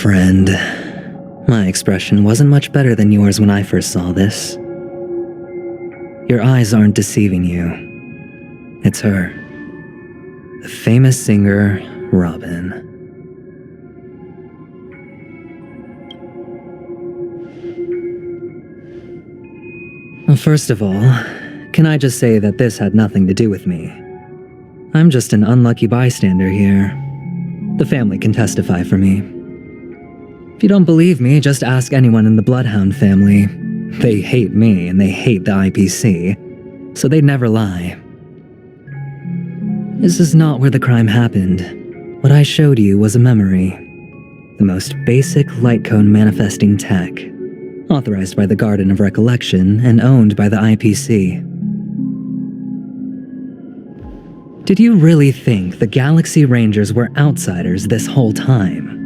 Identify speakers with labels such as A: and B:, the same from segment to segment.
A: Friend, my expression wasn't much better than yours when I first saw this. Your eyes aren't deceiving you. It's her. The famous singer, Robin. Well, first of all, can I just say that this had nothing to do with me? I'm just an unlucky bystander here. The family can testify for me. If you don't believe me, just ask anyone in the Bloodhound family. They hate me and they hate the IPC, so they'd never lie. This is not where the crime happened. What I showed you was a memory. The most basic light cone manifesting tech, authorized by the Garden of Recollection and owned by the IPC. Did you really think the Galaxy Rangers were outsiders this whole time?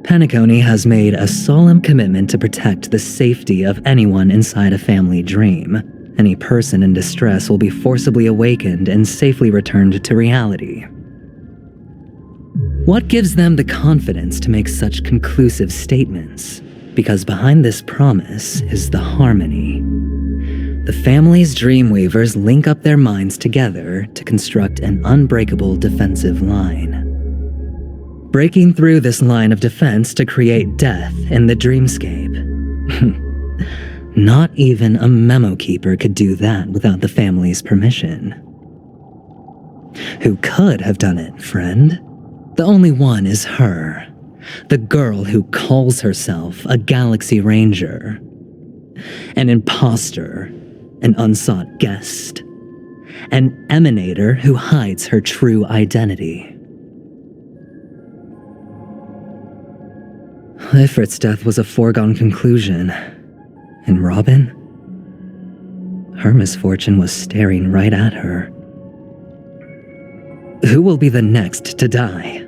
A: Penacony has made a solemn commitment to protect the safety of anyone inside a family dream. Any person in distress will be forcibly awakened and safely returned to reality. What gives them the confidence to make such conclusive statements? Because behind this promise is the harmony. The family's Dreamweavers link up their minds together to construct an unbreakable defensive line. Breaking through this line of defense to create death in the dreamscape. Not even a memo keeper could do that without the family's permission. Who could have done it, friend? The only one is her. The girl who calls herself a Galaxy Ranger. An imposter. An unsought guest. An emanator who hides her true identity. Ifrit's death was a foregone conclusion. And Robin? Her misfortune was staring right at her. Who will be the next to die?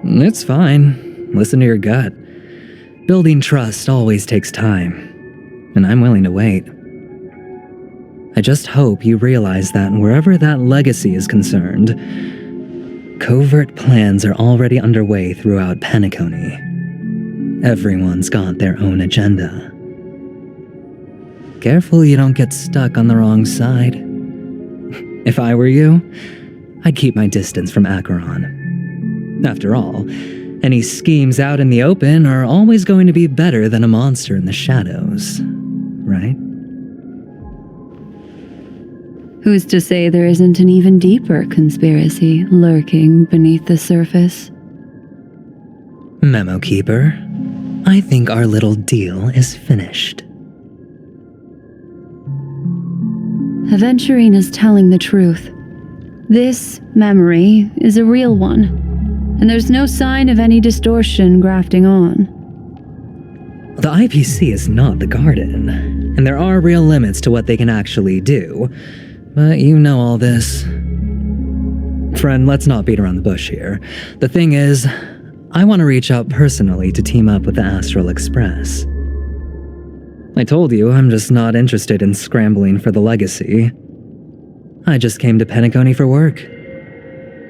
A: It's fine. Listen to your gut. Building trust always takes time, and I'm willing to wait. I just hope you realize that wherever that legacy is concerned, covert plans are already underway throughout Penacony. Everyone's got their own agenda. Careful you don't get stuck on the wrong side. If I were you, I'd keep my distance from Acheron. After all, any schemes out in the open are always going to be better than a monster in the shadows, right?
B: Who's to say there isn't an even deeper conspiracy lurking beneath the surface?
A: Memo Keeper, I think our little deal is finished.
B: Aventurine is telling the truth. This memory is a real one, and there's no sign of any distortion grafting on.
A: The IPC is not the Garden, and there are real limits to what they can actually do. But you know all this. Friend, let's not beat around the bush here. The thing is, I want to reach out personally to team up with the Astral Express. I told you I'm just not interested in scrambling for the legacy. I just came to Penacony for work.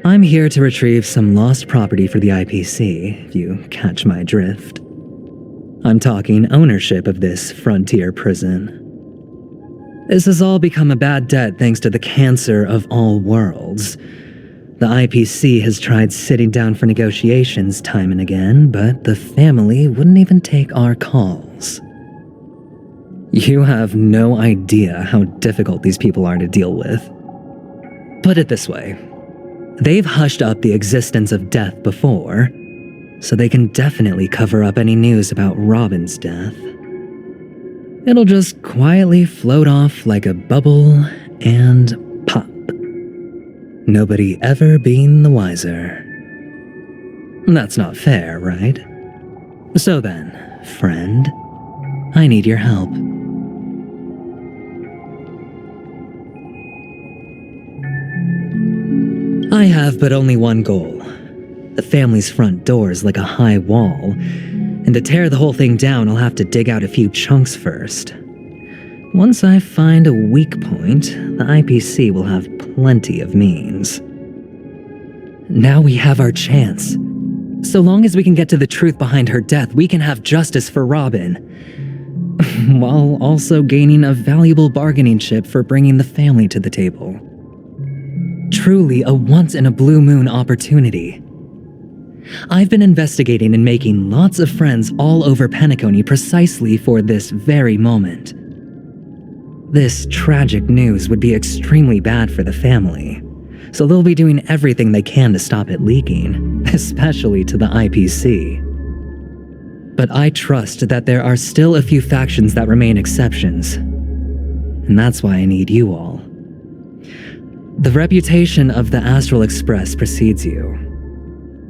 A: I'm here to retrieve some lost property for the IPC, if you catch my drift. I'm talking ownership of this frontier prison. This has all become a bad debt thanks to the cancer of all worlds. The IPC has tried sitting down for negotiations time and again, but the family wouldn't even take our calls. You have no idea how difficult these people are to deal with. Put it this way. They've hushed up the existence of death before, so they can definitely cover up any news about Robin's death. It'll just quietly float off like a bubble and pop. Nobody ever being the wiser. That's not fair, right? So then, friend, I need your help. I have but only one goal. The family's front door is like a high wall, And to tear the whole thing down, I'll have to dig out a few chunks first. Once I find a weak point, the IPC will have plenty of means. Now we have our chance. So long as we can get to the truth behind her death, we can have justice for Robin, while also gaining a valuable bargaining chip for bringing the family to the table. Truly a once-in-a-blue-moon opportunity. I've been investigating and making lots of friends all over Penacony precisely for this very moment. This tragic news would be extremely bad for the family, so they'll be doing everything they can to stop it leaking, especially to the IPC. But I trust that there are still a few factions that remain exceptions, and that's why I need you all. The reputation of the Astral Express precedes you,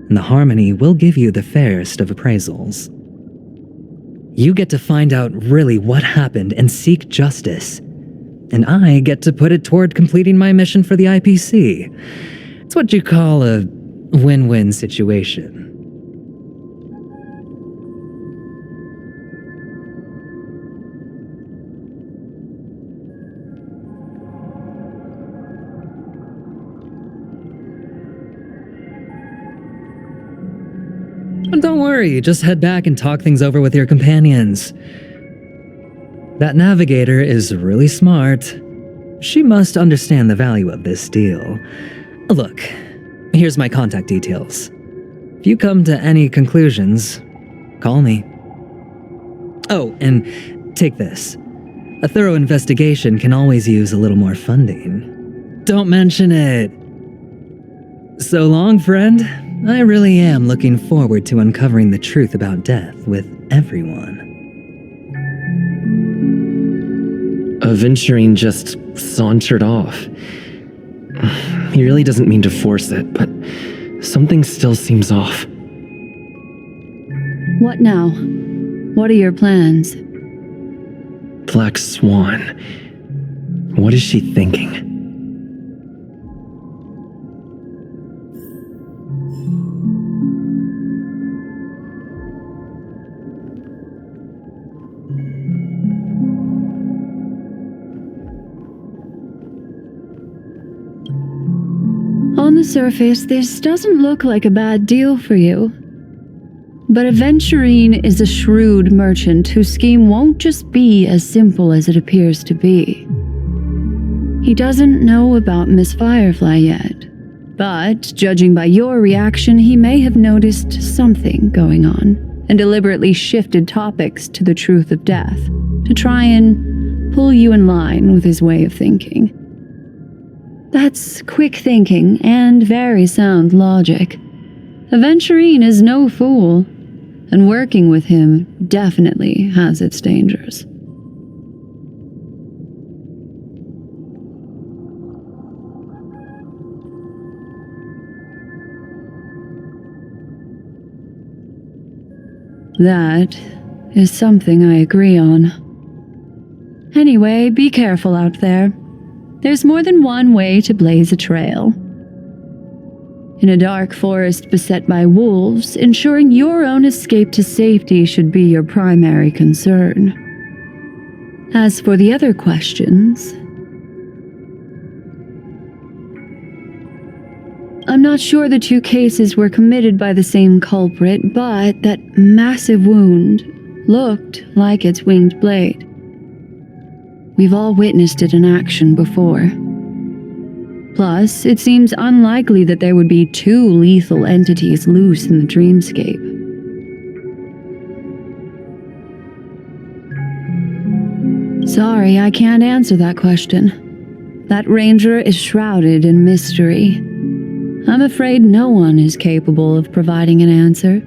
A: and the Harmony will give you the fairest of appraisals. You get to find out really what happened and seek justice, and I get to put it toward completing my mission for the IPC. It's what you call a win-win situation. Don't worry, just head back and talk things over with your companions. That navigator is really smart. She must understand the value of this deal. Look, here's my contact details. If you come to any conclusions, call me. Oh, and take this. A thorough investigation can always use a little more funding. Don't mention it. So long, friend. I really am looking forward to uncovering the truth about death with everyone.
C: Aventurine just sauntered off. He really doesn't mean to force it, but something still seems off.
B: What now? What are your plans?
C: Black Swan. What is she thinking?
B: On the surface, this doesn't look like a bad deal for you. But Aventurine is a shrewd merchant whose scheme won't just be as simple as it appears to be. He doesn't know about Miss Firefly yet, but judging by your reaction, he may have noticed something going on and deliberately shifted topics to the truth of death to try and pull you in line with his way of thinking. That's quick thinking and very sound logic. Aventurine is no fool, and working with him definitely has its dangers. That is something I agree on. Anyway, be careful out there. There's more than one way to blaze a trail. In a dark forest beset by wolves, ensuring your own escape to safety should be your primary concern. As for the other questions, I'm not sure the two cases were committed by the same culprit, but that massive wound looked like its winged blade. We've all witnessed it in action before. Plus, it seems unlikely that there would be two lethal entities loose in the dreamscape. Sorry, I can't answer that question. That ranger is shrouded in mystery. I'm afraid no one is capable of providing an answer.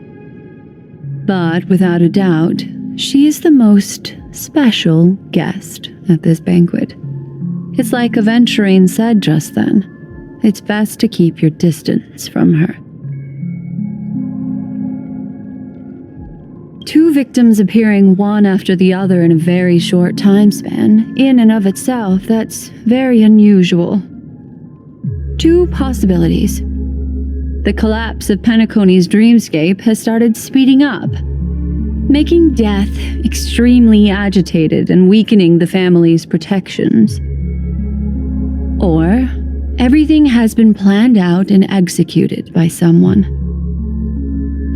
B: But without a doubt, she is the most special guest at this banquet. It's like Aventurine said just then. It's best to keep your distance from her. Two victims appearing one after the other in a very short time span, in and of itself, that's very unusual. Two possibilities. The collapse of Penacony's dreamscape has started speeding up. making death extremely agitated and weakening the family's protections. Or everything has been planned out and executed by someone.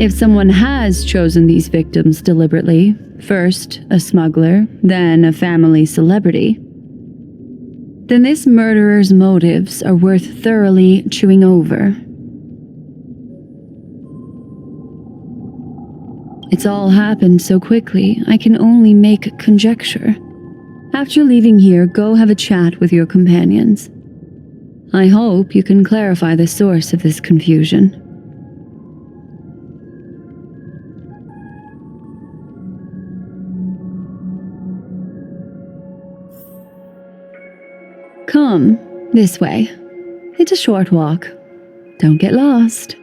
B: If someone has chosen these victims deliberately, first a smuggler, then a family celebrity, then this murderer's motives are worth thoroughly chewing over. It's all happened so quickly, I can only make conjecture. After leaving here, go have a chat with your companions. I hope you can clarify the source of this confusion. Come, this way. It's a short walk. Don't get lost.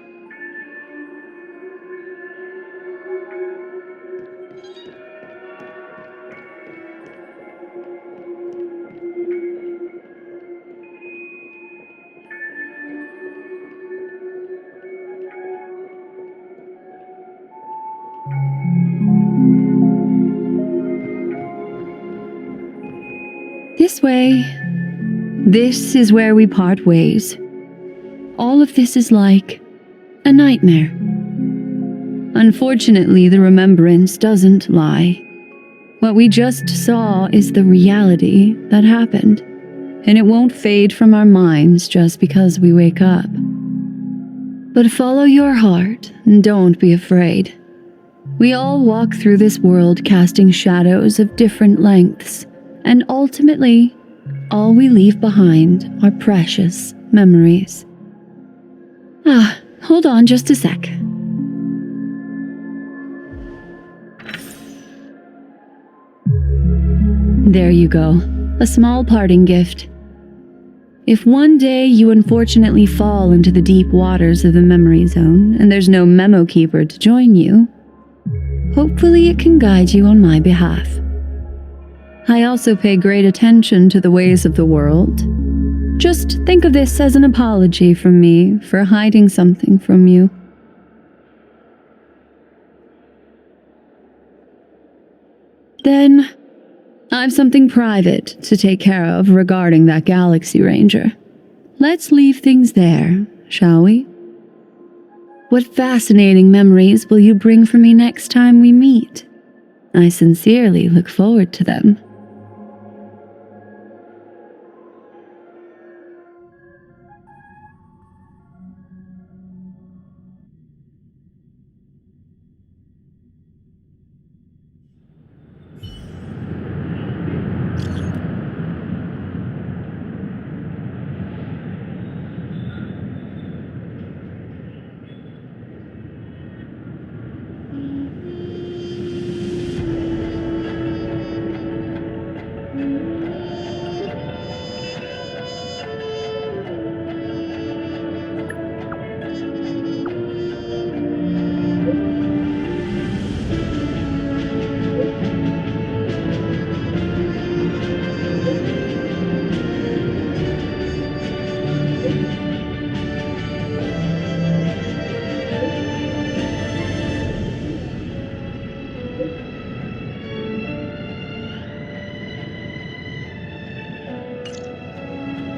B: This way. This is where we part ways. All of this is like a nightmare. Unfortunately, the remembrance doesn't lie. What we just saw is the reality that happened, and it won't fade from our minds just because we wake up. But follow your heart and don't be afraid. We all walk through this world casting shadows of different lengths, and ultimately, all we leave behind are precious memories. Hold on just a sec. There you go, a small parting gift. If one day you unfortunately fall into the deep waters of the memory zone and there's no memo keeper to join you, hopefully it can guide you on my behalf. I also pay great attention to the ways of the world. Just think of this as an apology from me for hiding something from you. Then, I've something private to take care of regarding that Galaxy Ranger. Let's leave things there, shall we? What fascinating memories will you bring for me next time we meet? I sincerely look forward to them.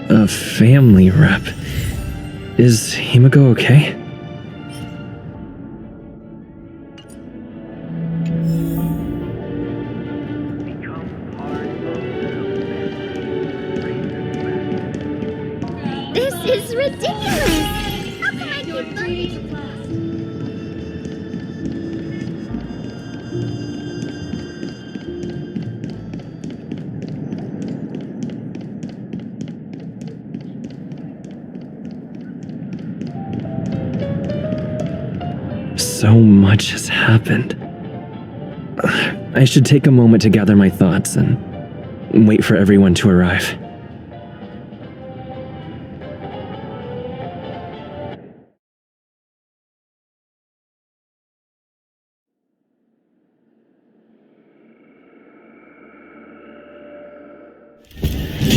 C: A family rep. Is Himiko okay?
D: This is ridiculous! How can I keep them?
C: So much has happened. I should take a moment to gather my thoughts and wait for everyone to arrive.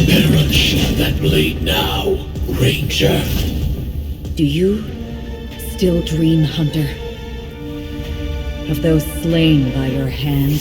E: Better unshut that blade now, Ranger.
F: Do you still dream, Hunter? of those slain by your hand.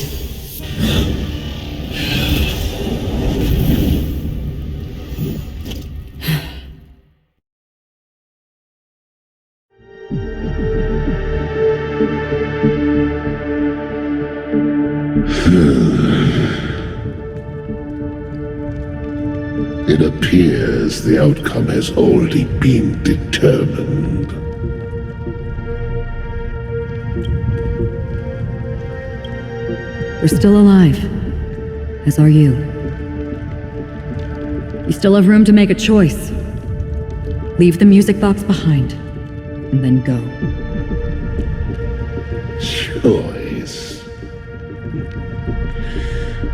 E: It appears the outcome has already been determined.
F: You're still alive, as are you. You still have room to make a choice. Leave the music box behind, and then go.
E: Choice.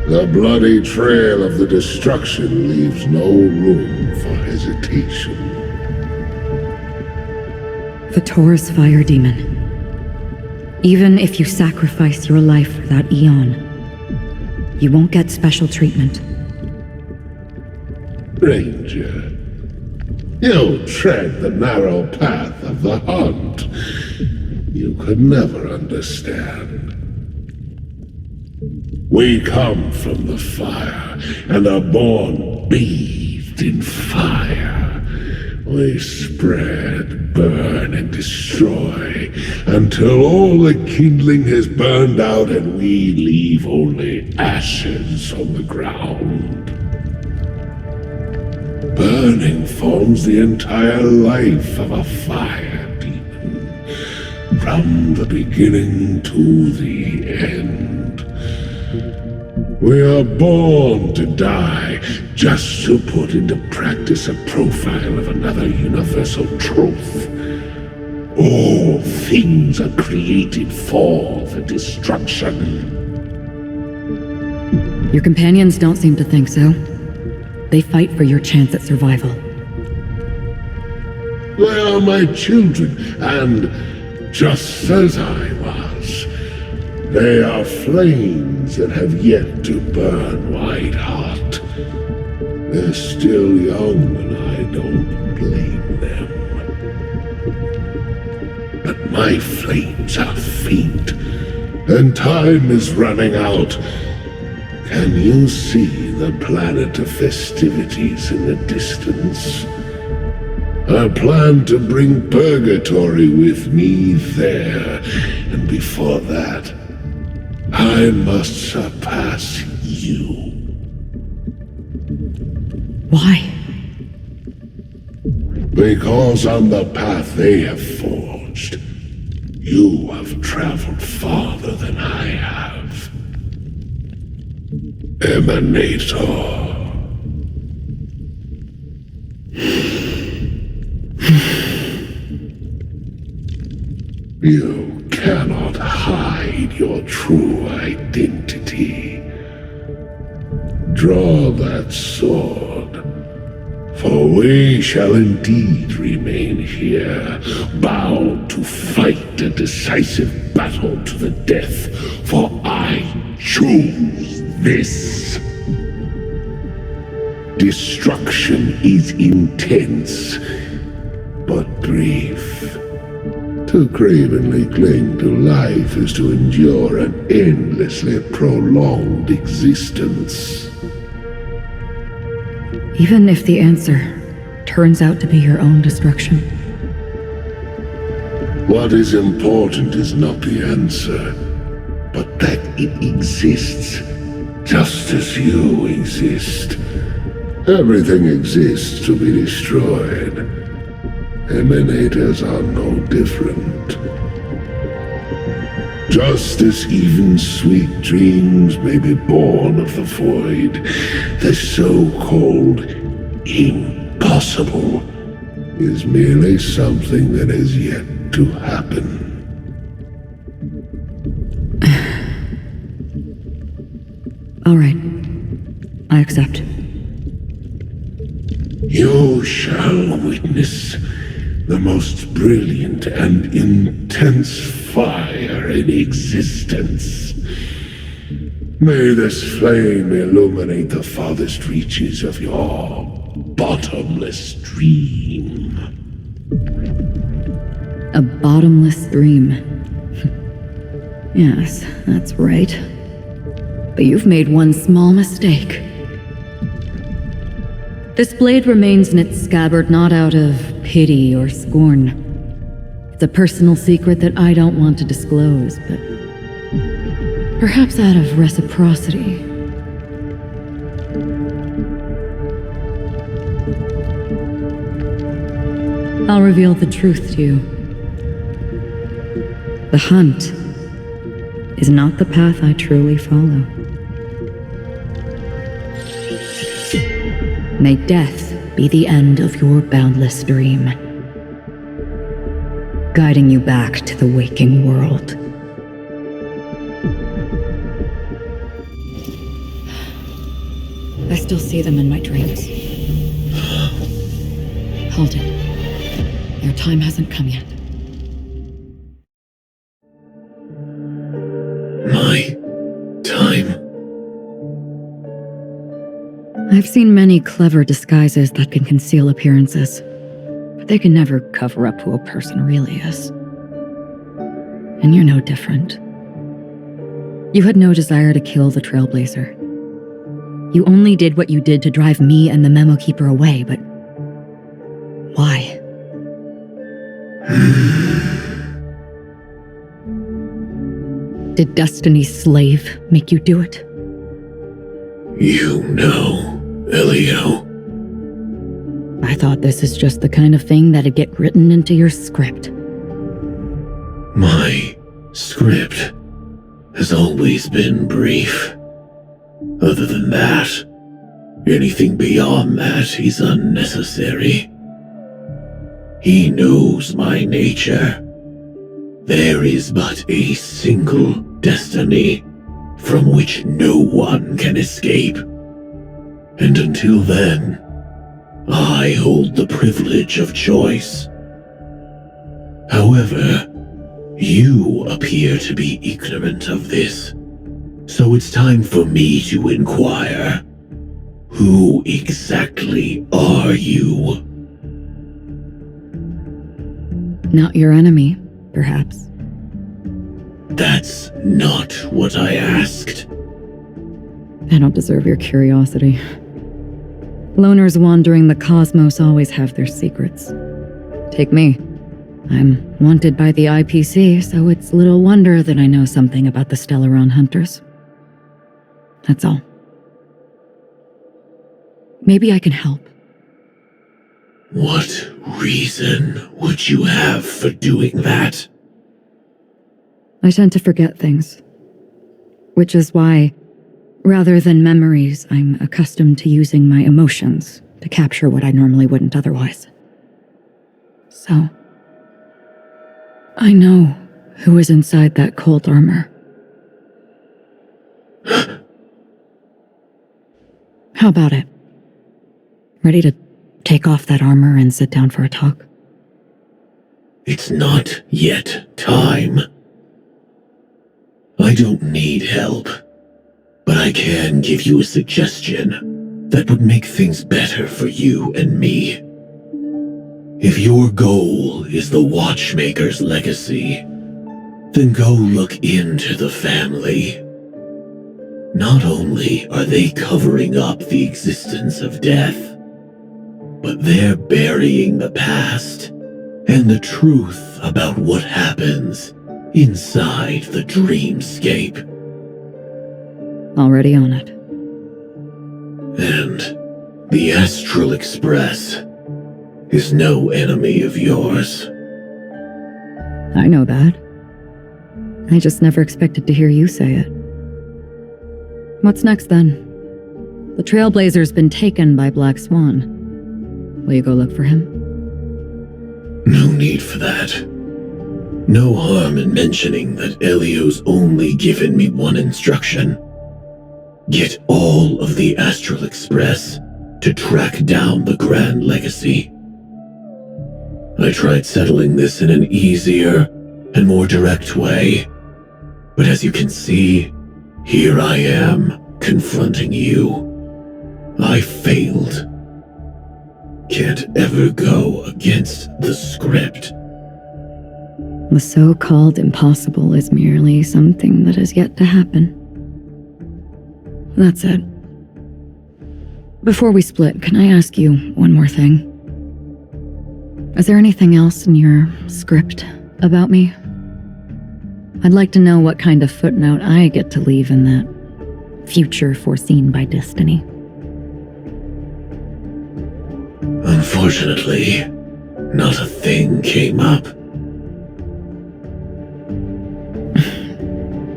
E: The bloody trail of the destruction leaves no room for hesitation.
F: Vator's fire demon. Even if you sacrifice your life for that eon, you won't get special treatment.
E: Ranger, you tread the narrow path of the hunt. You could never understand. We come from the fire and are born bathed in fire. We spread, burn, and destroy until all the kindling has burned out and we leave only ashes on the ground. Burning forms the entire life of a fire demon, from the beginning to the end. We are born to die just to put into practice a profile of another universal truth. All things are created for the destruction.
F: Your companions don't seem to think so. They fight for your chance at survival.
E: They are my children, and just as I was, they are flames that have yet to burn white hot. They're still young, and I don't blame them. But my flames are faint, and time is running out. Can you see the planet of festivities in the distance? I plan to bring purgatory with me there, and before that, I must surpass you.
F: Why?
E: Because on the path they have forged, you have traveled farther than I have. Emanator. You cannot hide your true identity. Draw that sword, for we shall indeed remain here, bound to fight a decisive battle to the death, for I choose this. Destruction is intense, but brief. To cravenly cling to life is to endure an endlessly prolonged existence.
F: Even if the answer turns out to be your own destruction.
E: What is important is not the answer, but that it exists, just as you exist. Everything exists to be destroyed. Emanators are no different. Just as even sweet dreams may be born of the void, the so-called impossible is merely something that has yet to happen.
F: All right. I accept.
E: You shall witness the most brilliant and intense fire in existence. May this flame illuminate the farthest reaches of your bottomless dream.
F: A bottomless dream. Yes, that's right. But you've made one small mistake. This blade remains in its scabbard not out of pity or scorn. It's a personal secret that I don't want to disclose, but perhaps out of reciprocity. I'll reveal the truth to you. The hunt is not the path I truly follow. May death be the end of your boundless dream, guiding you back to the waking world. I still see them in my dreams. Hold it. Your time hasn't come yet.
E: My time?
F: I've seen many clever disguises that can conceal appearances, but they can never cover up who a person really is. And you're no different. You had no desire to kill the Trailblazer. You only did what you did to drive me and the Memo Keeper away, but why? Did Destiny's slave make you do it?
E: You know, Elio.
F: I thought this is just the kind of thing that'd get written into your script.
E: My script has always been brief. Other than that, anything beyond that is unnecessary. He knows my nature. There is but a single destiny from which no one can escape. And until then, I hold the privilege of choice. However, you appear to be ignorant of this, so it's time for me to inquire. Who exactly are you?
F: Not your enemy, perhaps.
E: That's not what I asked.
F: I don't deserve your curiosity. Loners wandering the cosmos always have their secrets. Take me. I'm wanted by the IPC, so it's little wonder that I know something about the Stellaron Hunters. That's all. Maybe I can help.
E: What reason would you have for doing that?
F: I tend to forget things. Which is why, rather than memories, I'm accustomed to using my emotions to capture what I normally wouldn't otherwise. So, I know who is inside that cold armor. How about it? Ready to take off that armor and sit down for a talk?
E: It's not yet time. I don't need help, but I can give you a suggestion that would make things better for you and me. If your goal is the Watchmaker's legacy, then go look into the family. Not only are they covering up the existence of death, but they're burying the past and the truth about what happens inside the dreamscape.
F: Already on it.
E: And the Astral Express is no enemy of yours.
F: I know that. I just never expected to hear you say it. What's next then? The Trailblazer's been taken by Black Swan. Will you go look for him?
E: No need for that. No harm in mentioning that Elio's only given me one instruction. Get all of the Astral Express to track down the Grand Legacy. I tried settling this in an easier and more direct way, but as you can see, here I am, confronting you. I failed. Can't ever go against the script.
F: The so-called impossible is merely something that has yet to happen. That's it. Before we split, can I ask you one more thing? Is there anything else in your script about me? I'd like to know what kind of footnote I get to leave in that future foreseen by destiny.
E: Unfortunately, not a thing came up.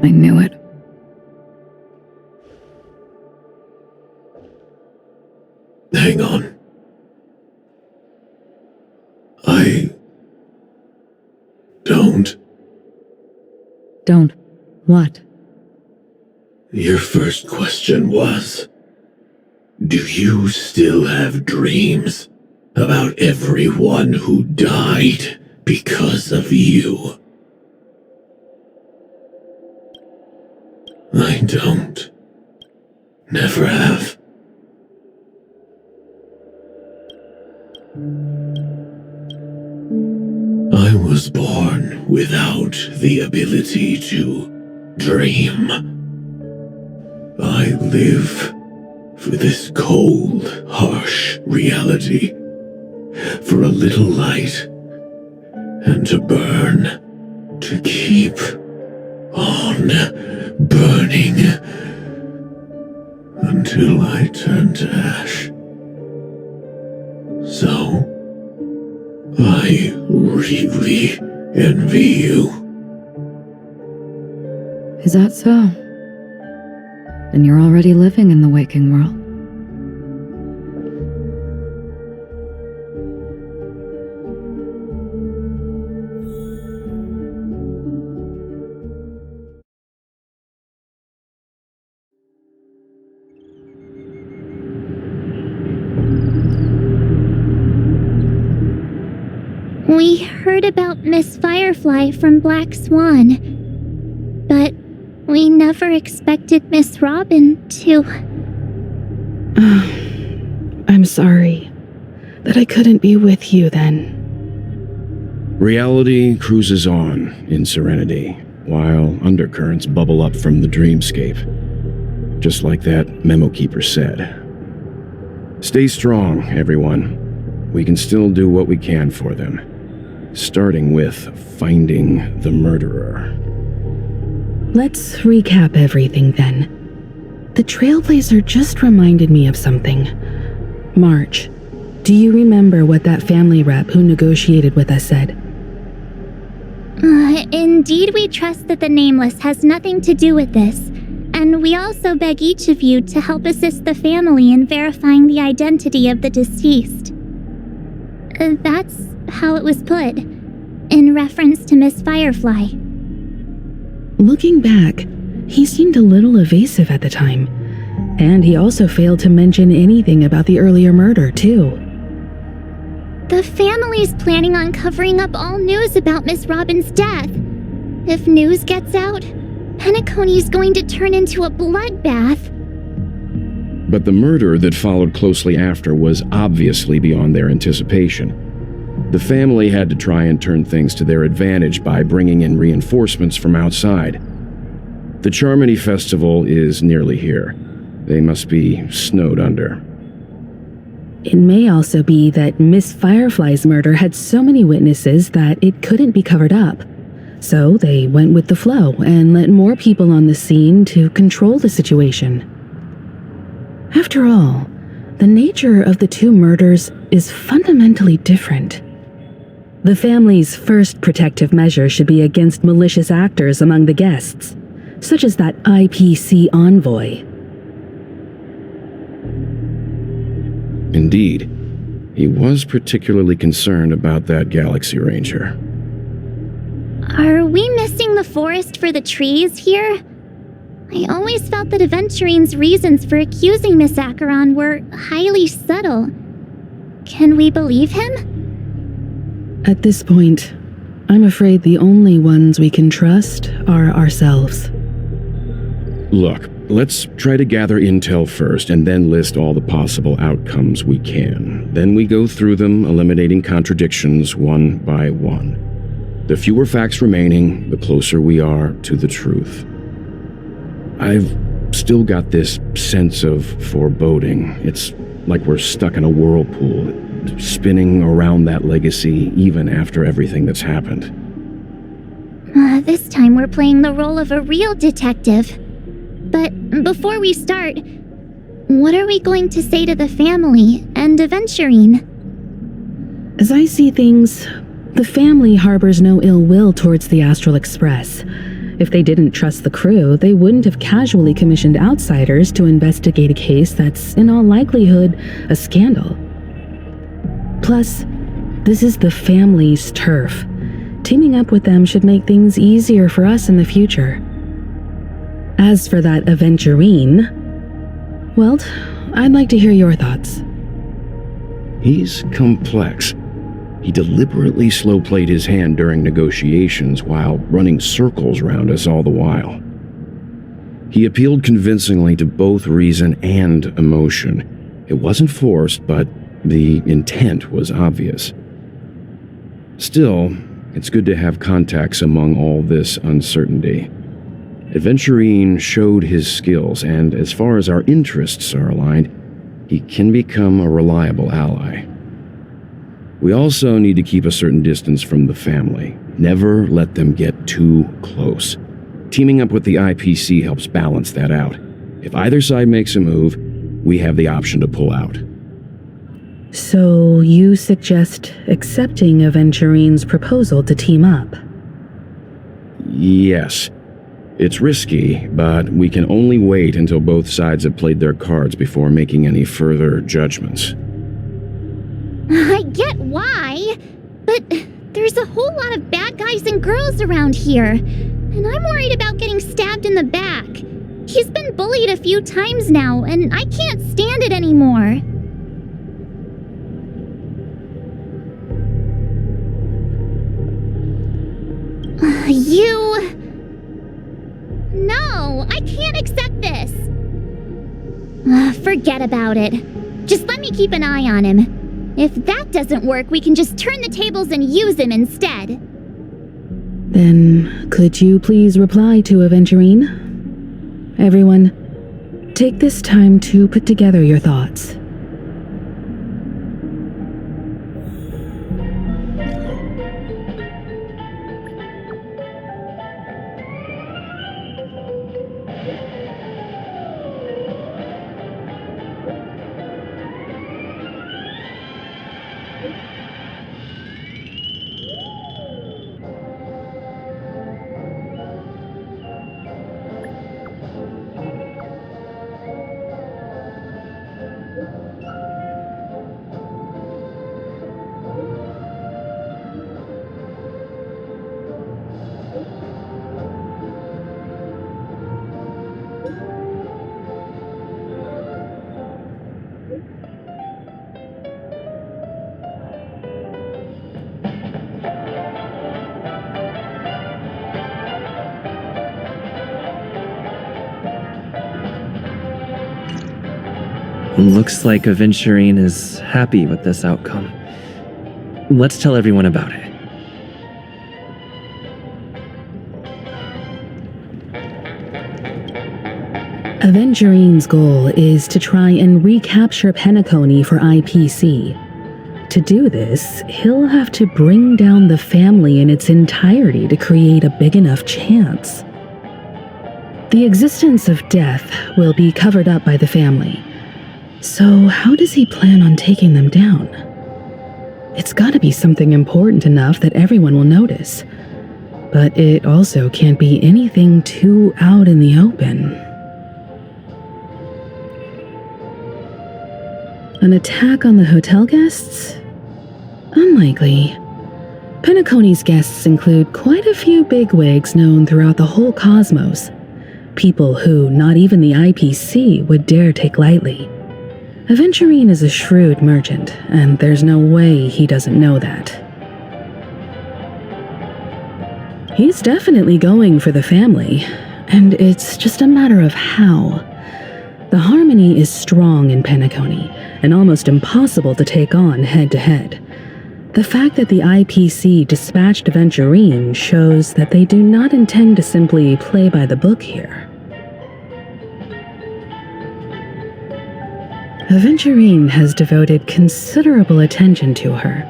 F: I knew it.
E: Hang on. I don't.
F: Don't. What?
E: Your first question was, do you still have dreams about everyone who died because of you? I don't. Never have. I was born without the ability to dream. I live for this cold, harsh reality, for a little light, and to burn, to keep on burning, until I turn to ash. So, I really envy you.
F: Is that so? Then you're already living in the waking world.
D: We heard about Miss Firefly from Black Swan, but we never expected Miss Robin to...
G: I'm sorry that I couldn't be with you then.
H: Reality cruises on in serenity, while undercurrents bubble up from the dreamscape. Just like that memo keeper said. Stay strong, everyone. We can still do what we can for them. Starting with finding the murderer.
G: Let's recap everything then. The Trailblazer just reminded me of something. March, do you remember what that family rep who negotiated with us said?
D: Indeed, we trust that the Nameless has nothing to do with this, and we also beg each of you to help assist the family in verifying the identity of the deceased. That's how it was put, in reference to Miss Firefly.
G: Looking back, he seemed a little evasive at the time, and he also failed to mention anything about the earlier murder, too.
D: The family's planning on covering up all news about Miss Robin's death. If news gets out, Penacony's going to turn into a bloodbath.
H: But the murder that followed closely after was obviously beyond their anticipation. The family had to try and turn things to their advantage by bringing in reinforcements from outside. The Charmony Festival is nearly here. They must be snowed under.
G: It may also be that Miss Firefly's murder had so many witnesses that it couldn't be covered up. So they went with the flow and let more people on the scene to control the situation. After all, the nature of the two murders is fundamentally different. The family's first protective measure should be against malicious actors among the guests, such as that IPC envoy.
H: Indeed, he was particularly concerned about that Galaxy Ranger.
D: Are we missing the forest for the trees here? I always felt that Aventurine's reasons for accusing Miss Acheron were highly subtle. Can we believe him?
G: At this point, I'm afraid the only ones we can trust are ourselves.
H: Look, let's try to gather intel first and then list all the possible outcomes we can. Then we go through them, eliminating contradictions one by one. The fewer facts remaining, the closer we are to the truth. I've still got this sense of foreboding. It's like we're stuck in a whirlpool, spinning around that legacy even after everything that's happened.
D: This time we're playing the role of a real detective. But before we start, what are we going to say to the family and Aventurine?
G: As I see things, the family harbors no ill will towards the Astral Express. If they didn't trust the crew, they wouldn't have casually commissioned outsiders to investigate a case that's, in all likelihood, a scandal. Plus, this is the family's turf. Teaming up with them should make things easier for us in the future. As for that Aventurine, well, I'd like to hear your thoughts.
H: He's complex. He deliberately slow-played his hand during negotiations while running circles around us all the while. He appealed convincingly to both reason and emotion. It wasn't forced, but the intent was obvious. Still, it's good to have contacts among all this uncertainty. Aventurine showed his skills, and as far as our interests are aligned, he can become a reliable ally. We also need to keep a certain distance from the family. Never let them get too close. Teaming up with the IPC helps balance that out. If either side makes a move, we have the option to pull out.
G: So you suggest accepting Aventurine's proposal to team up?
H: Yes. It's risky, but we can only wait until both sides have played their cards before making any further judgments.
D: I get why, but there's a whole lot of bad guys and girls around here, and I'm worried about getting stabbed in the back. He's been bullied a few times now, and I can't stand it anymore. No, I can't accept this. Forget about it. Just let me keep an eye on him. If that doesn't work, we can just turn the tables and use him instead.
G: Then, could you please reply to Aventurine? Everyone, take this time to put together your thoughts.
C: Looks like Aventurine is happy with this outcome. Let's tell everyone about it.
G: Aventurine's goal is to try and recapture Penacony for IPC. To do this, he'll have to bring down the family in its entirety to create a big enough chance. The existence of death will be covered up by the family. So how does he plan on taking them down? It's gotta be something important enough that everyone will notice. But it also can't be anything too out in the open. An attack on the hotel guests? Unlikely. Penacony's guests include quite a few bigwigs known throughout the whole cosmos. People who not even the IPC would dare take lightly. Aventurine is a shrewd merchant, and there's no way he doesn't know that. He's definitely going for the family, and it's just a matter of how. The harmony is strong in Penacony, and almost impossible to take on head-to-head. The fact that the IPC dispatched Aventurine shows that they do not intend to simply play by the book here. Aventurine has devoted considerable attention to her,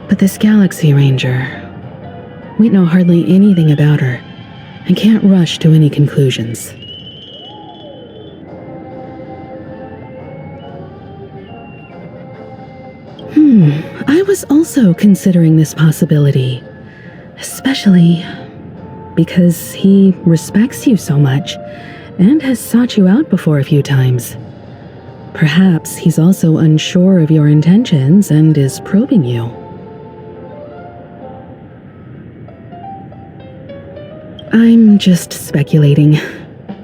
G: but this Galaxy Ranger, we know hardly anything about her and can't rush to any conclusions. I was also considering this possibility, especially because he respects you so much and has sought you out before a few times. Perhaps he's also unsure of your intentions and is probing you. I'm just speculating.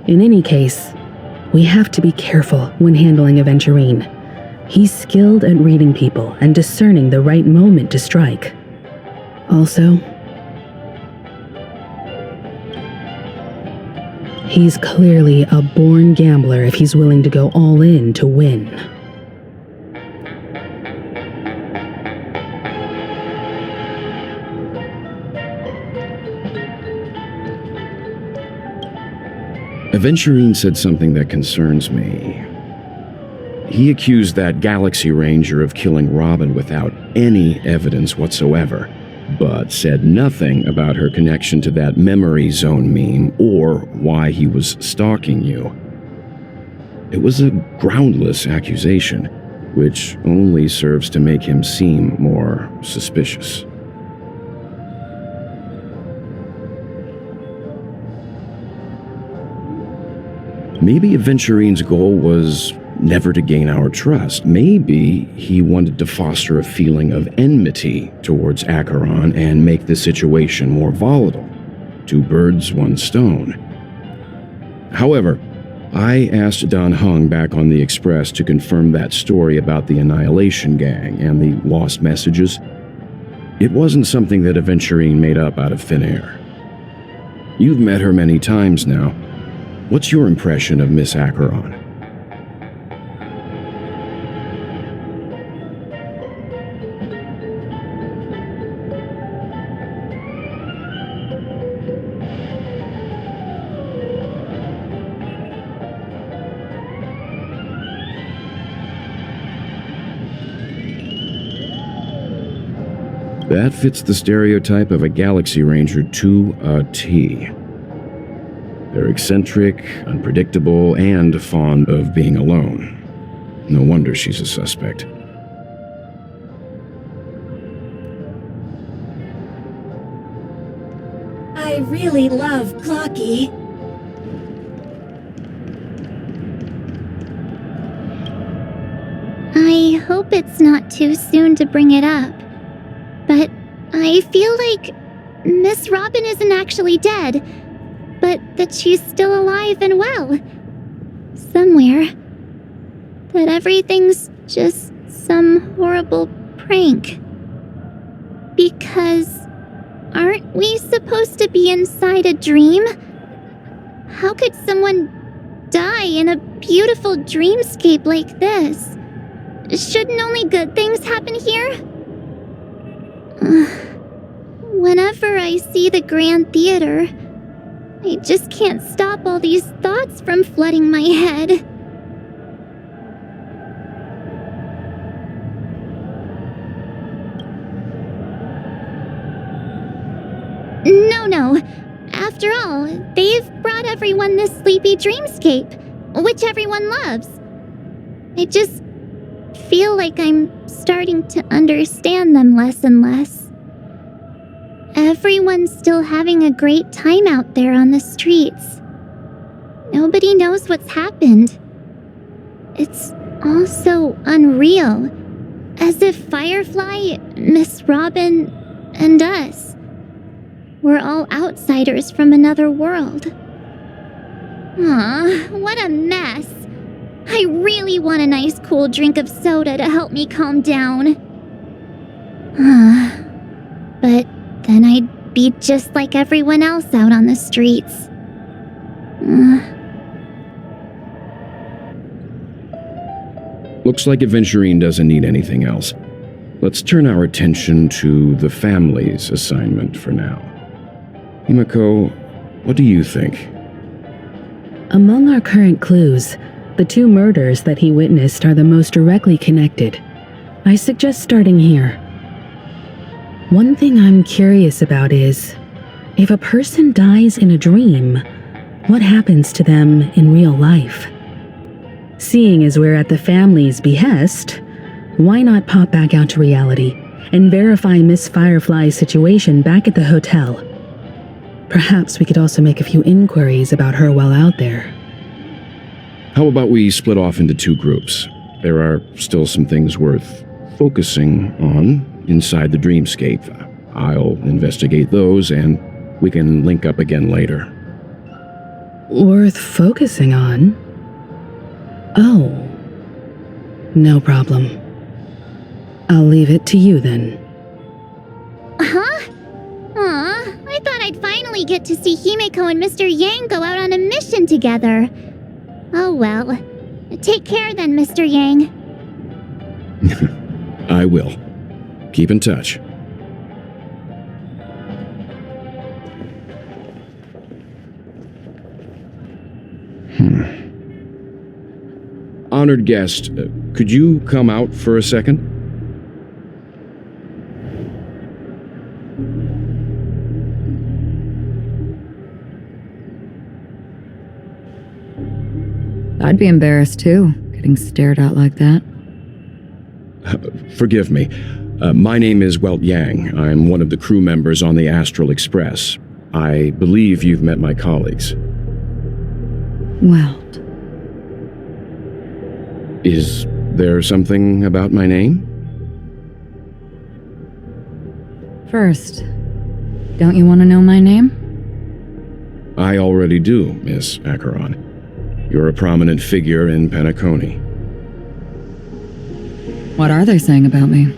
G: In any case, we have to be careful when handling Aventurine. He's skilled at reading people and discerning the right moment to strike. Also, he's clearly a born gambler if he's willing to go all in to win.
H: Aventurine said something that concerns me. He accused that Galaxy Ranger of killing Robin without any evidence whatsoever, but said nothing about her connection to that memory zone meme or why he was stalking you. It was a groundless accusation, which only serves to make him seem more suspicious. Maybe Aventurine's goal was never to gain our trust. Maybe he wanted to foster a feeling of enmity towards Acheron and make the situation more volatile. 2 birds, 1 stone. However, I asked Don Hung back on the Express to confirm that story about the Annihilation Gang and the lost messages. It wasn't something that Aventurine made up out of thin air. You've met her many times now. What's your impression of Miss Acheron? That fits the stereotype of a Galaxy Ranger to a T. They're eccentric, unpredictable, and fond of being alone. No wonder she's a suspect.
I: I really love Clocky.
D: I hope it's not too soon to bring it up, but I feel like Miss Robin isn't actually dead, but that she's still alive and well. Somewhere. That everything's just some horrible prank. Because aren't we supposed to be inside a dream? How could someone die in a beautiful dreamscape like this? Shouldn't only good things happen here? Whenever I see the Grand Theater, I just can't stop all these thoughts from flooding my head. No. After all, they've brought everyone this sleepy dreamscape, which everyone loves. I just feel like I'm starting to understand them less and less. Everyone's still having a great time out there on the streets. Nobody knows what's happened. It's all so unreal. As if Firefly, Miss Robin, and us were all outsiders from another world. Aw, what a mess. I really want a nice cool drink of soda to help me calm down. But then I'd be just like everyone else out on the streets.
H: Looks like Aventurine doesn't need anything else. Let's turn our attention to the family's assignment for now. Himiko, what do you think?
G: Among our current clues, the 2 murders that he witnessed are the most directly connected. I suggest starting here. One thing I'm curious about is, if a person dies in a dream, what happens to them in real life? Seeing as we're at the family's behest, why not pop back out to reality and verify Miss Firefly's situation back at the hotel? Perhaps we could also make a few inquiries about her while out there.
H: How about we split off into 2 groups? There are still some things worth focusing on inside the dreamscape. I'll investigate those, and we can link up again later.
G: Worth focusing on? Oh. No problem. I'll leave it to you then.
D: Huh? Aw, I thought I'd finally get to see Himiko and Mr. Yang go out on a mission together. Oh well. Take care then, Mr. Yang.
H: I will. Keep in touch. Honored guest, could you come out for a second?
F: I'd be embarrassed too, getting stared at like that.
H: Forgive me. My name is Welt Yang. I'm one of the crew members on the Astral Express. I believe you've met my colleagues.
F: Welt.
H: Is there something about my name?
F: First, don't you want to know my name?
H: I already do, Miss Acheron. You're a prominent figure in Penacony.
F: What are they saying about me?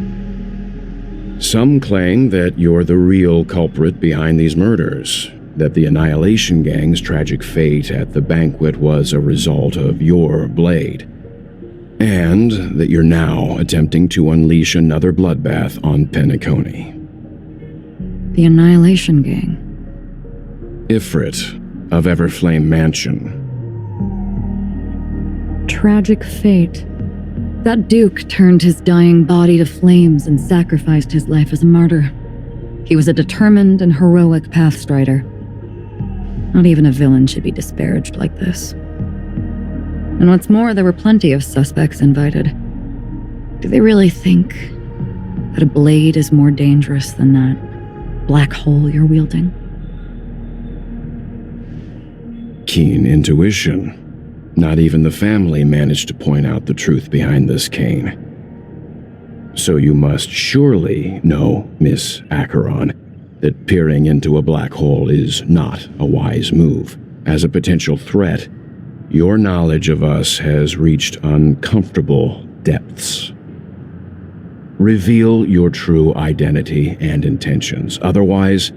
H: Some claim that you're the real culprit behind these murders, that the Annihilation Gang's tragic fate at the banquet was a result of your blade, and that you're now attempting to unleash another bloodbath on Penacony.
F: The Annihilation Gang.
H: Ifrit of Everflame Mansion.
F: Tragic fate. That Duke turned his dying body to flames and sacrificed his life as a martyr. He was a determined and heroic pathstrider. Not even a villain should be disparaged like this. And what's more, there were plenty of suspects invited. Do they really think that a blade is more dangerous than that black hole you're wielding?
H: Keen intuition. Not even the family managed to point out the truth behind this cane. So you must surely know, Miss Acheron, that peering into a black hole is not a wise move. As a potential threat, your knowledge of us has reached uncomfortable depths. Reveal your true identity and intentions. Otherwise,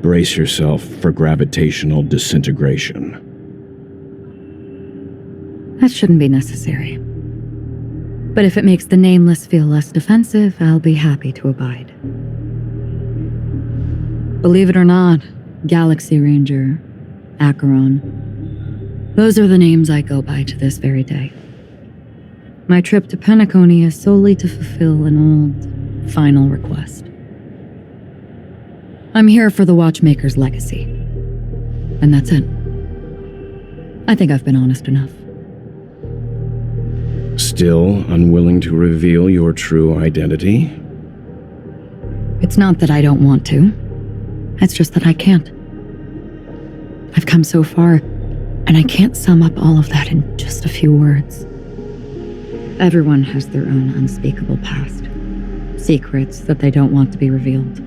H: brace yourself for gravitational disintegration.
F: That shouldn't be necessary. But if it makes the Nameless feel less defensive, I'll be happy to abide. Believe it or not, Galaxy Ranger, Acheron, those are the names I go by to this very day. My trip to Penacony is solely to fulfill an old, final request. I'm here for the Watchmaker's legacy. And that's it. I think I've been honest enough.
H: Still unwilling to reveal your true identity?
F: It's not that I don't want to. It's just that I can't. I've come so far, and I can't sum up all of that in just a few words. Everyone has their own unspeakable past. Secrets that they don't want to be revealed.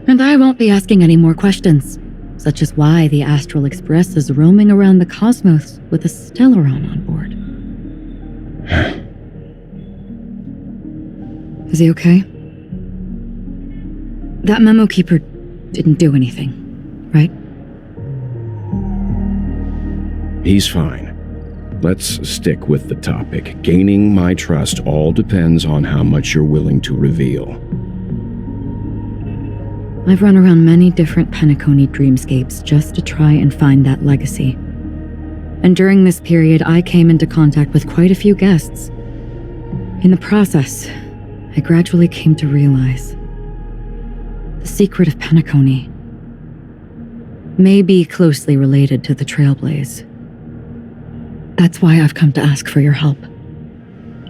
F: And I won't be asking any more questions, such as why the Astral Express is roaming around the cosmos with a Stellaron on board. Is he okay? That memo keeper didn't do anything, right?
H: He's fine. Let's stick with the topic. Gaining my trust all depends on how much you're willing to reveal.
F: I've run around many different Penacony dreamscapes just to try and find that legacy. And during this period, I came into contact with quite a few guests. In the process, I gradually came to realize the secret of Penacony may be closely related to the Trailblaze. That's why I've come to ask for your help.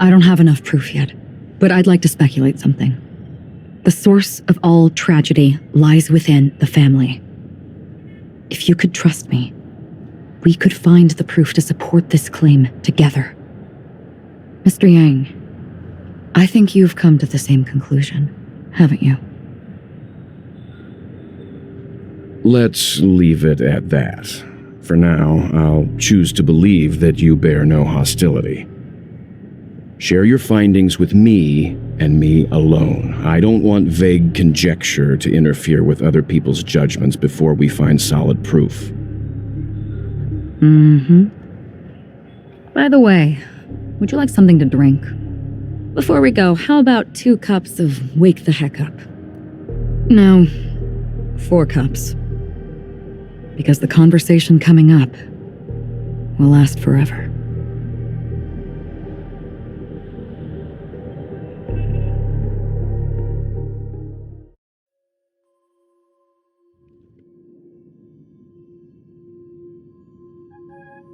F: I don't have enough proof yet, but I'd like to speculate something. The source of all tragedy lies within the family. If you could trust me, we could find the proof to support this claim together. Mr. Yang, I think you've come to the same conclusion, haven't you?
H: Let's leave it at that. For now, I'll choose to believe that you bear no hostility. Share your findings with me and me alone. I don't want vague conjecture to interfere with other people's judgments before we find solid proof.
F: By the way, would you like something to drink? Before we go, how about 2 cups of Wake the Heck Up? No, 4 cups. Because the conversation coming up will last forever.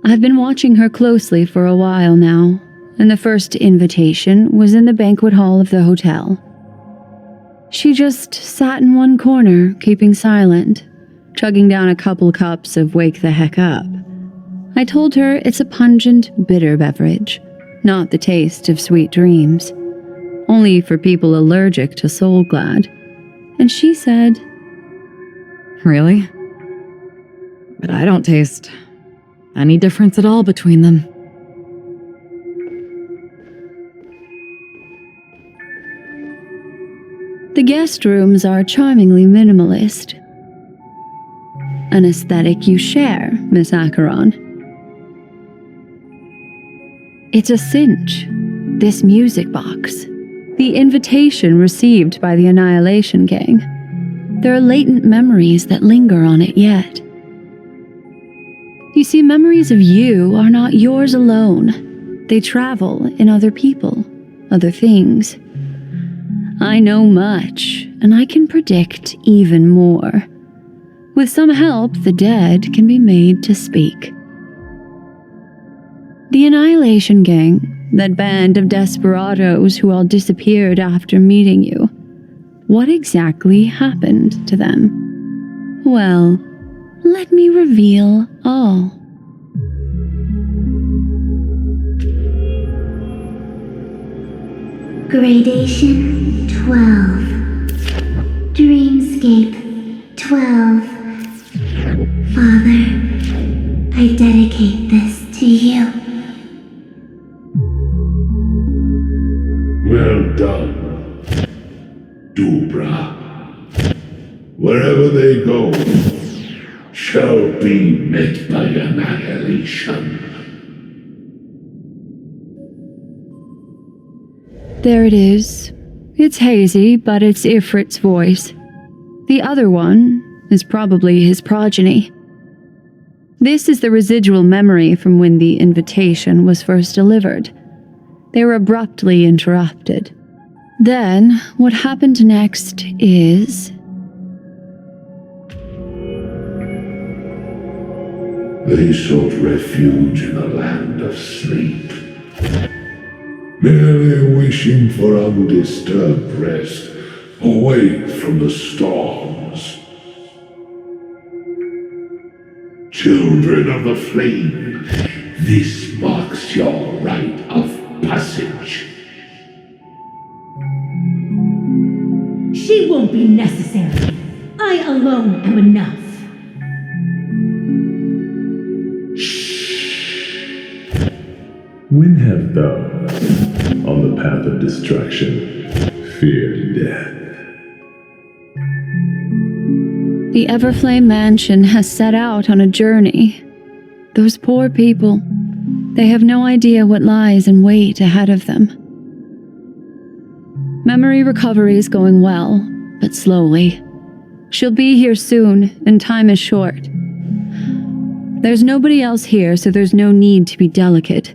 B: I've been watching her closely for a while now, and the first invitation was in the banquet hall of the hotel. She just sat in one corner, keeping silent, chugging down a couple cups of Wake the Heck Up. I told her it's a pungent, bitter beverage, not the taste of sweet dreams, only for people allergic to Soul Glad. And she said,
F: Really? But I don't taste any difference at all between them.
B: the guest rooms are charmingly minimalist. An aesthetic you share, Miss Acheron. It's a cinch, this music box. The invitation received by the Annihilation Gang. There are latent memories that linger on it yet. You see, memories of you are not yours alone. They travel in other people, other things. I know much, and I can predict even more. With some help, the dead can be made to speak. The Annihilation Gang, that band of desperados who all disappeared after meeting you. What exactly happened to them? Well, let me reveal all.
D: Gradation 12. Dreamscape 12. Father, I dedicate this to you.
E: Well done, Dubra. Wherever they go, shall be met by annihilation.
B: There it is. It's hazy, but it's Ifrit's voice. The other one is probably his progeny. This is the residual memory from when the invitation was first delivered. They were abruptly interrupted. Then, what happened next is...
E: They sought refuge in a land of sleep, merely wishing for undisturbed rest, away from the storms. Children of the flame, this marks your rite of passage.
I: She won't be necessary. I alone am enough.
J: When have those on the path of destruction feared death?
B: The Everflame Mansion has set out on a journey. Those poor people, They have no idea what lies in wait ahead of them. Memory recovery is going well, but slowly. She'll be here soon, and time is short. There's nobody else here, so there's no need to be delicate.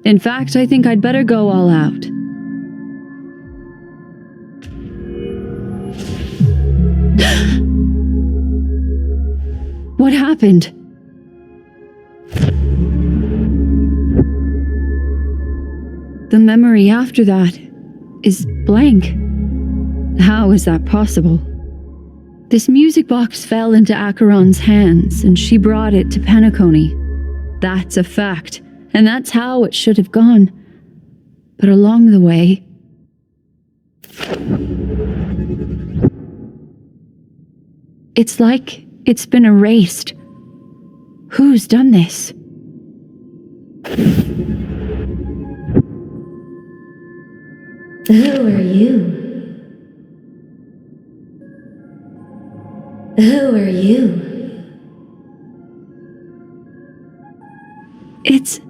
B: In fact, I think I'd better go all out. What happened? The memory after that is blank. How is that possible? This music box fell into Acheron's hands, and she brought it to Penacony. That's a fact, and that's how it should have gone. But along the way... it's like it's been erased. Who's done this?
I: Who are you? Who are you?
B: It's...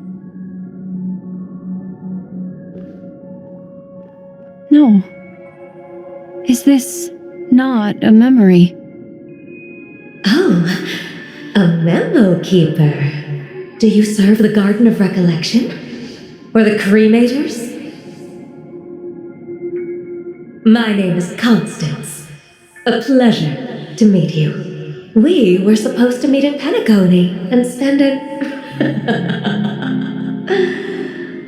B: no. Is this not a memory?
I: Oh, a memo keeper. Do you serve the Garden of Recollection? Or the Cremators? My name is Constance. A pleasure to meet you. We were supposed to meet in Penacony and spend an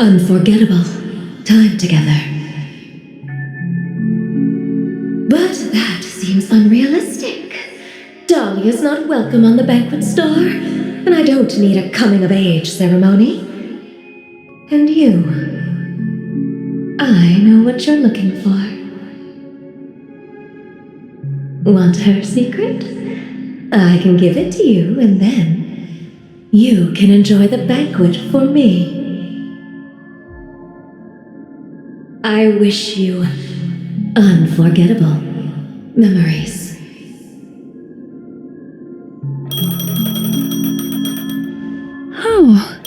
I: unforgettable time together. But that seems unrealistic. Dolly is not welcome on the banquet star, and I don't need a coming-of-age ceremony. And you, I know what you're looking for. Want her secret? I can give it to you, and then you can enjoy the banquet for me. I wish you unforgettable memories.
B: Oh.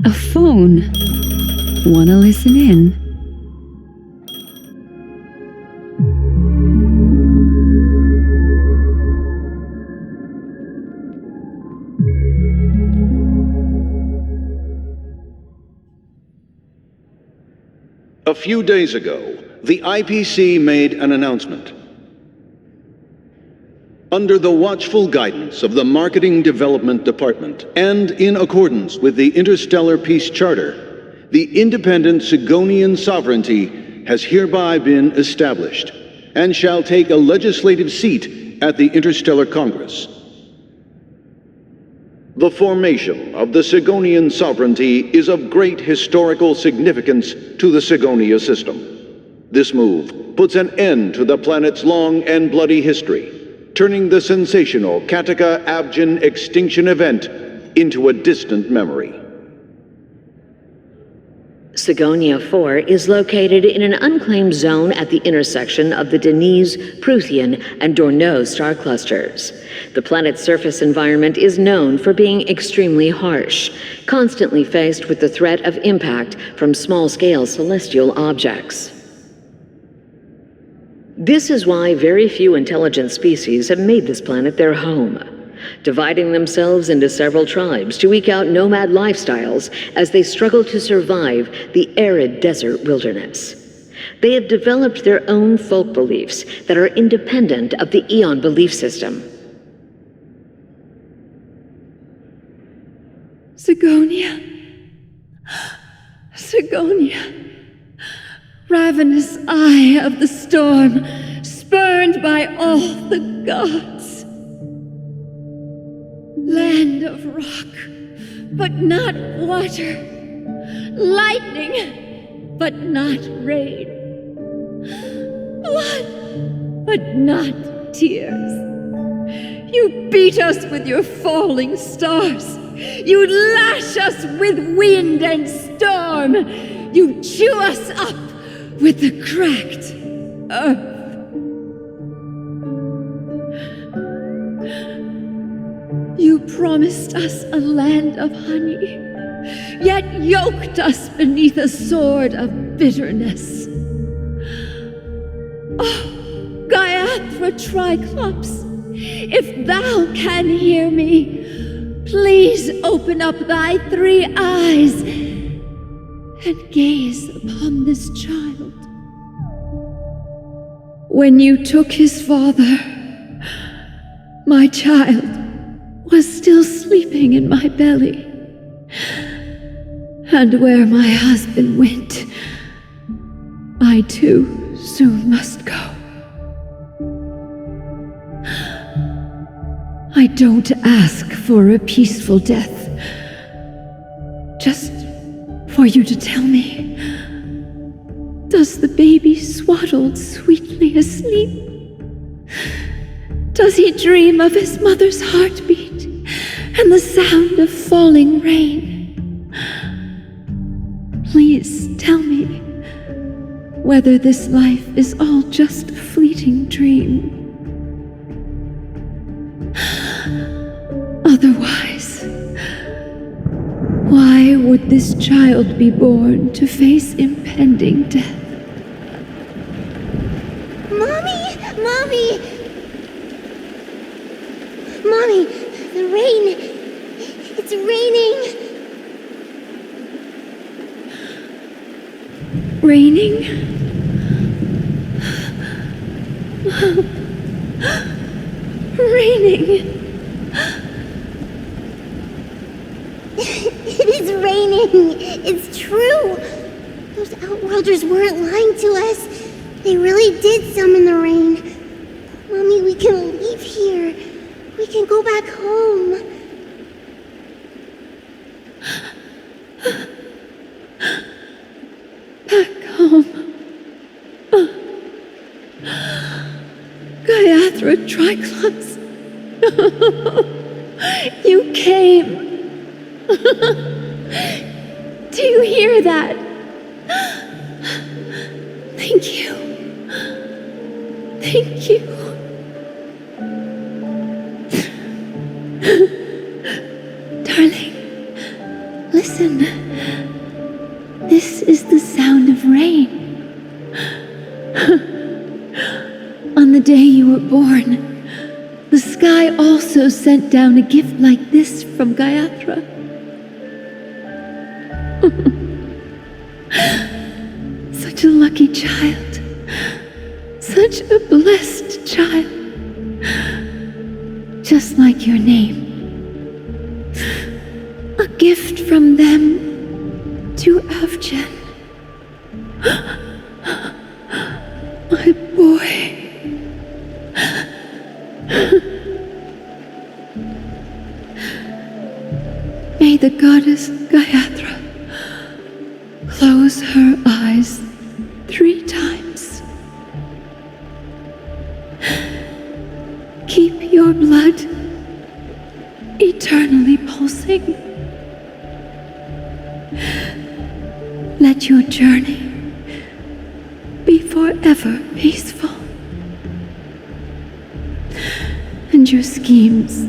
B: A phone. Wanna listen in?
K: A few days ago, the IPC made an announcement. Under the watchful guidance of the Marketing Development Department, and in accordance with the Interstellar Peace Charter, the independent Sigonian sovereignty has hereby been established, and shall take a legislative seat at the Interstellar Congress. The formation of the Sigonian sovereignty is of great historical significance to the Sigonia system. This move puts an end to the planet's long and bloody history, turning the sensational Kataka-Abjin extinction event into a distant memory.
L: Sigonia 4 is located in an unclaimed zone at the intersection of the Denise, Prothean, and Dorneau star clusters. The planet's surface environment is known for being extremely harsh, constantly faced with the threat of impact from small-scale celestial objects. This is why very few intelligent species have made this planet their home, dividing themselves into several tribes to eke out nomad lifestyles as they struggle to survive the arid desert wilderness. They have developed their own folk beliefs that are independent of the Eon belief system.
B: Sigonia. Sigonia. Ravenous eye of the storm, spurned by all the gods. Land of rock, but not water. Lightning, but not rain. Blood, but not tears. You beat us with your falling stars. You lash us with wind and storm. You chew us up with the cracked earth. You you promised us a land of honey, yet yoked us beneath a sword of bitterness. Oh, Gaiathra Triclops, if thou can hear me, please open up thy 3 eyes and gaze upon this child. When you took his father, my child was still sleeping in my belly. And where my husband went, I too soon must go. I don't ask for a peaceful death, just for you to tell me, does the baby swaddled sweetly asleep? Does he dream of his mother's heartbeat and the sound of falling rain? Please tell me whether this life is all just a fleeting dream. Otherwise, why would this child be born to face impending death?
D: Mommy! Mommy! Mommy, the rain. It's raining.
B: Raining? Raining.
D: It is raining. It's true. Those Outworlders weren't lying to us. They really did summon the rain. Mommy, we can leave here. We can go back home.
B: Back home. Gaiathra Triclops. You came. Do you hear that? Thank you. Thank you. Darling, listen. This is the sound of rain. On the day you were born, the sky also sent down a gift like this from Gaiathra. Such a lucky child. Such a blessed child. Just like your name. A gift from them to Avjen. My boy. May the goddess Gaiathra close her eyes 3 times. Keep your blood eternally pulsing. Let your journey be forever peaceful. And your schemes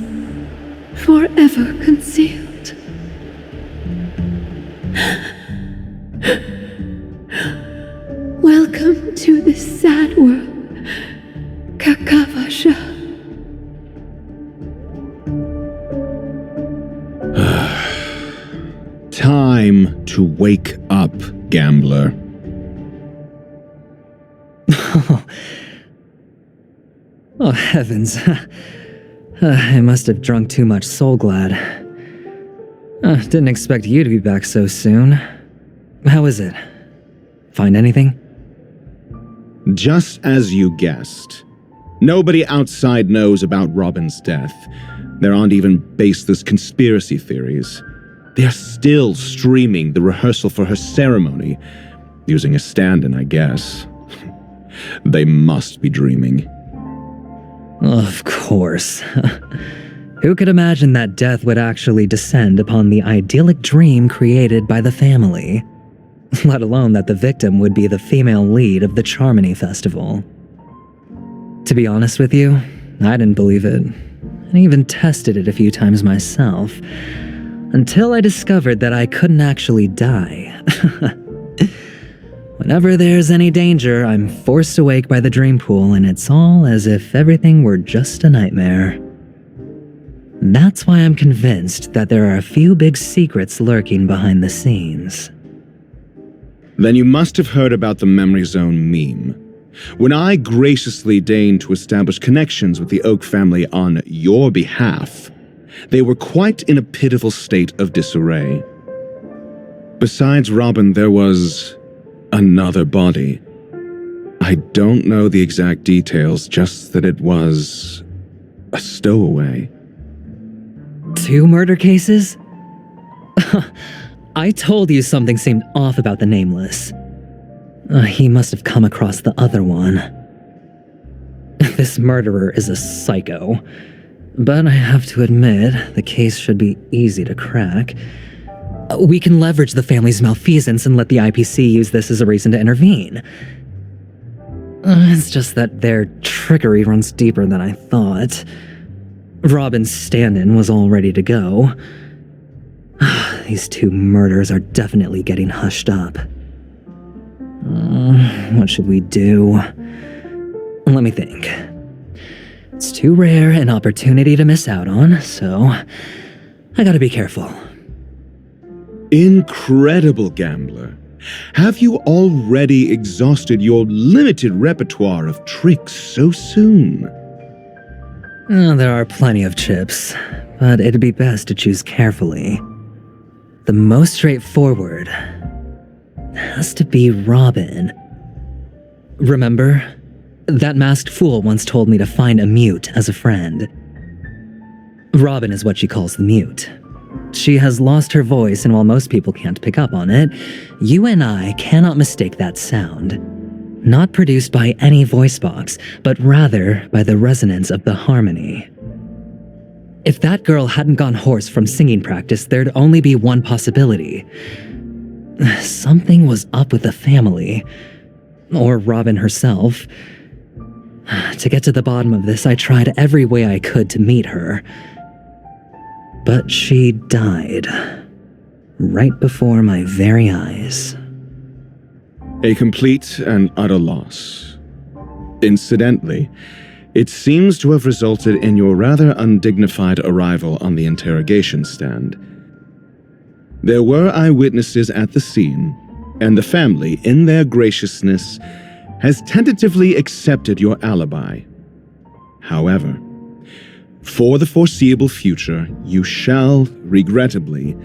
B: forever concealed. Welcome to this sad world, Kakavasha.
M: Time to wake up, gambler.
A: Oh, heavens. I must have drunk too much Soul Glad. Didn't expect you to be back so soon. How is it? Find anything?
M: Just as you guessed. Nobody outside knows about Robin's death. There aren't even baseless conspiracy theories. They're still streaming the rehearsal for her ceremony, using a stand-in, I guess. They must be dreaming.
A: Of course. Who could imagine that death would actually descend upon the idyllic dream created by the family? Let alone that the victim would be the female lead of the Charmony Festival. To be honest with you, I didn't believe it. and even tested it a few times myself, until I discovered that I couldn't actually die. Whenever there's any danger, I'm forced awake by the dream pool, and it's all as if everything were just a nightmare. That's why I'm convinced that there are a few big secrets lurking behind the scenes.
M: Then you must have heard about the Memory Zone meme. When I graciously deigned to establish connections with the Oak family on your behalf, they were quite in a pitiful state of disarray. Besides Robin, there was another body. I don't know the exact details, just that it was a stowaway.
A: 2 murder cases? I told you something seemed off about the Nameless. He must have come across the other one. This murderer is a psycho. But I have to admit, the case should be easy to crack. We can leverage the family's malfeasance and let the IPC use this as a reason to intervene. It's just that their trickery runs deeper than I thought. Robin's stand-in was all ready to go. These 2 murders are definitely getting hushed up. What should we do? Let me think. It's too rare an opportunity to miss out on, so I gotta be careful.
M: Incredible gambler. Have you already exhausted your limited repertoire of tricks so soon?
A: There are plenty of chips, but it'd be best to choose carefully. The most straightforward has to be Robin. Remember? That masked fool once told me to find a mute as a friend. Robin is what she calls the mute. She has lost her voice, and while most people can't pick up on it, you and I cannot mistake that sound. Not produced by any voice box, but rather by the resonance of the harmony. If that girl hadn't gone hoarse from singing practice, there'd only be one possibility. Something was up with the family. Or Robin herself. To get to the bottom of this, I tried every way I could to meet her. But she died. Right before my very eyes.
M: A complete and utter loss. Incidentally, it seems to have resulted in your rather undignified arrival on the interrogation stand. There were eyewitnesses at the scene, and the family, in their graciousness, has tentatively accepted your alibi. However, for the foreseeable future, you shall, regrettably,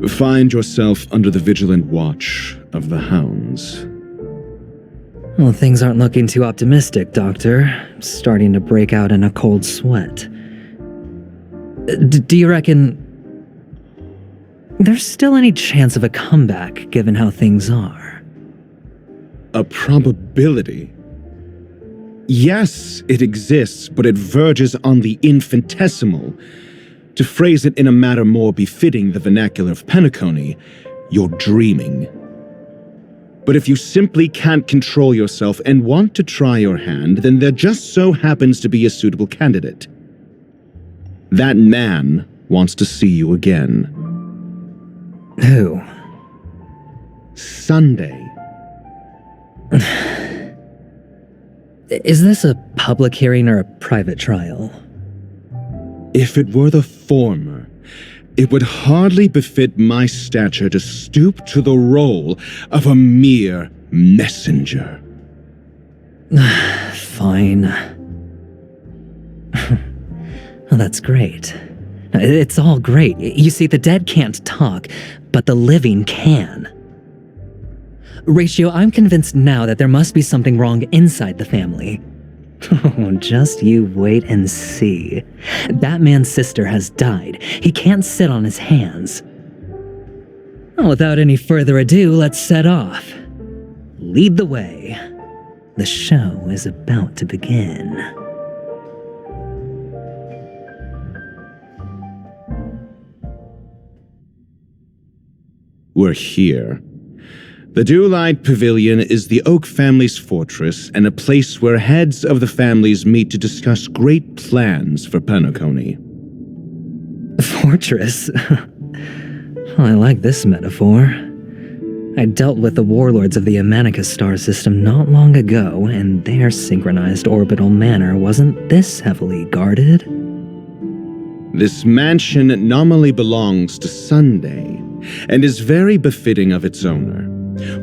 M: find yourself under the vigilant watch of the hounds.
A: Well, things aren't looking too optimistic, Doctor. I'm starting to break out in a cold sweat. Do you reckon there's still any chance of a comeback, given how things are?
M: A probability? Yes, it exists, but it verges on the infinitesimal. To phrase it in a manner more befitting the vernacular of Penacony, you're dreaming. But if you simply can't control yourself and want to try your hand, then there just so happens to be a suitable candidate. That man wants to see you again.
A: Who?
M: Sunday.
A: Is this a public hearing or a private trial?
M: If it were the former, it would hardly befit my stature to stoop to the role of a mere messenger.
A: Fine. Oh, that's great. It's all great. You see, the dead can't talk, but the living can. Ratio, I'm convinced now that there must be something wrong inside the family. Oh, just you wait and see. That man's sister has died. He can't sit on his hands. Well, without any further ado, let's set off. Lead the way. The show is about to begin.
M: We're here. The Dewlight Pavilion is the Oak family's fortress and a place where heads of the families meet to discuss great plans for Penacony.
A: Fortress? I like this metaphor. I dealt with the warlords of the Amanicus star system not long ago, and their synchronized orbital manor wasn't this heavily guarded.
M: This mansion nominally belongs to Sunday, and is very befitting of its owner.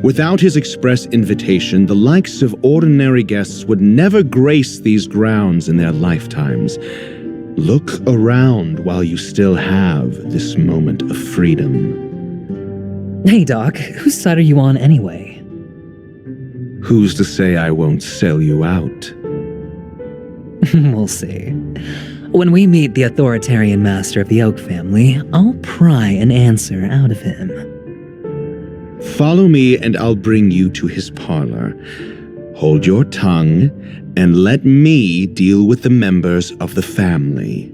M: Without his express invitation, the likes of ordinary guests would never grace these grounds in their lifetimes. Look around while you still have this moment of freedom.
A: Hey, Doc, whose side are you on anyway?
M: Who's to say I won't sell you out?
A: We'll see. When we meet the authoritarian master of the Oak family, I'll pry an answer out of him.
M: Follow me and I'll bring you to his parlor. Hold your tongue and let me deal with the members of the family.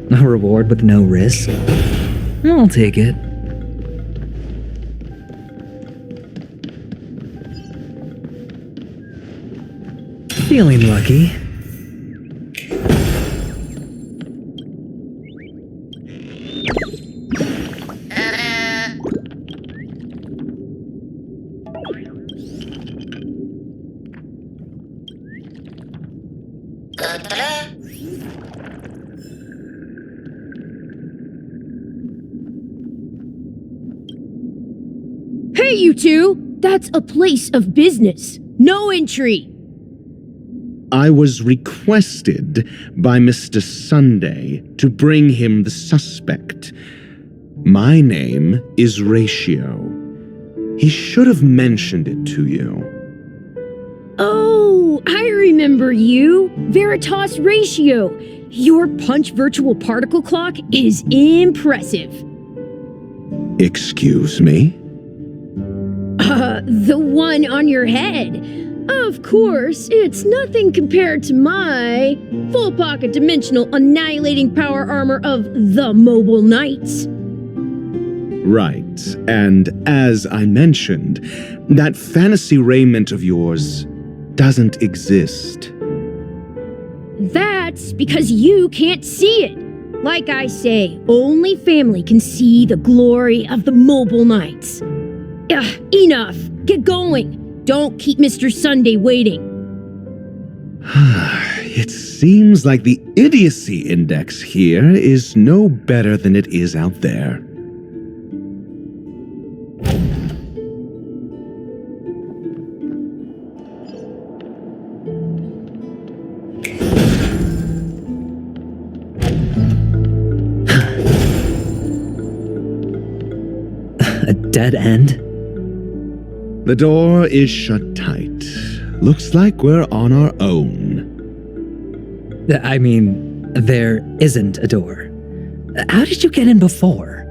A: A reward with no risk? I'll take it. Feeling lucky.
N: Hey, you two! That's a place of business. No entry.
M: I was requested by Mr. Sunday to bring him the suspect. My name is Ratio. He should have mentioned it to you.
N: Oh, I remember you. Veritas Ratio. Your punch virtual particle clock is impressive.
M: Excuse me?
N: The one on your head. Of course, it's nothing compared to my full pocket dimensional annihilating power armor of the Mobile Knights.
M: Right, and as I mentioned, that fantasy raiment of yours doesn't exist.
N: That's because you can't see it. Like I say, only family can see the glory of the Mobile Knights. Enough. Get going. Don't keep Mr. Sunday waiting.
M: It seems like the idiocy index here is no better than it is out there.
A: A dead end?
M: The door is shut tight. Looks like we're on our own.
A: I mean, there isn't a door. How did you get in before?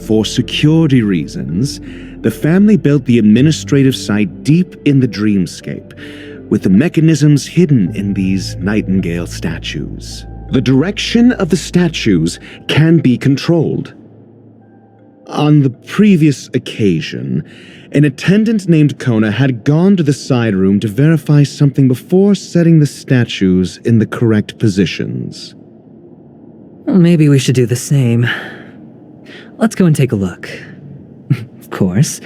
M: For security reasons, the family built the administrative site deep in the dreamscape, with the mechanisms hidden in these nightingale statues. The direction of the statues can be controlled. On the previous occasion, an attendant named Kona had gone to the side room to verify something before setting the statues in the correct positions.
A: Well, maybe we should do the same. Let's go and take a look. Of course,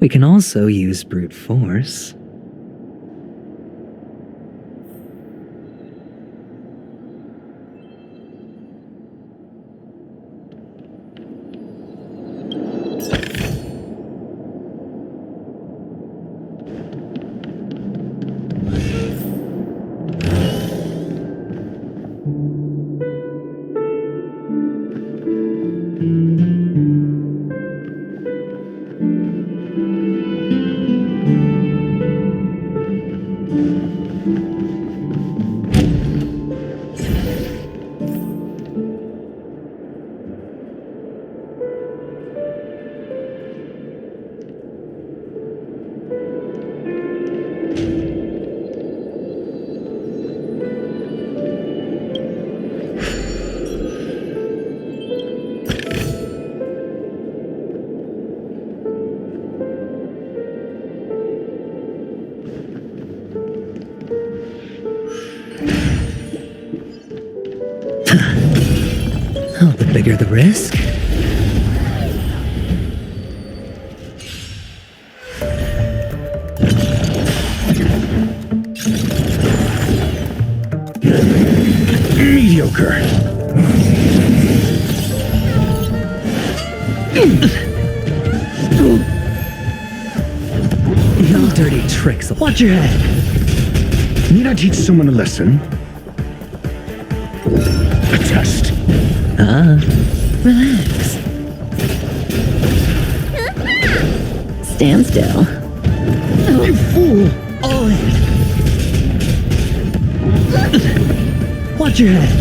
A: we can also use brute force. Oh, the bigger the risk.
C: Mediocre.
A: No dirty tricks. Watch your head.
C: Need I teach someone a lesson? A test.
B: Relax. Stand still.
C: You fool!
A: All in. Watch your head.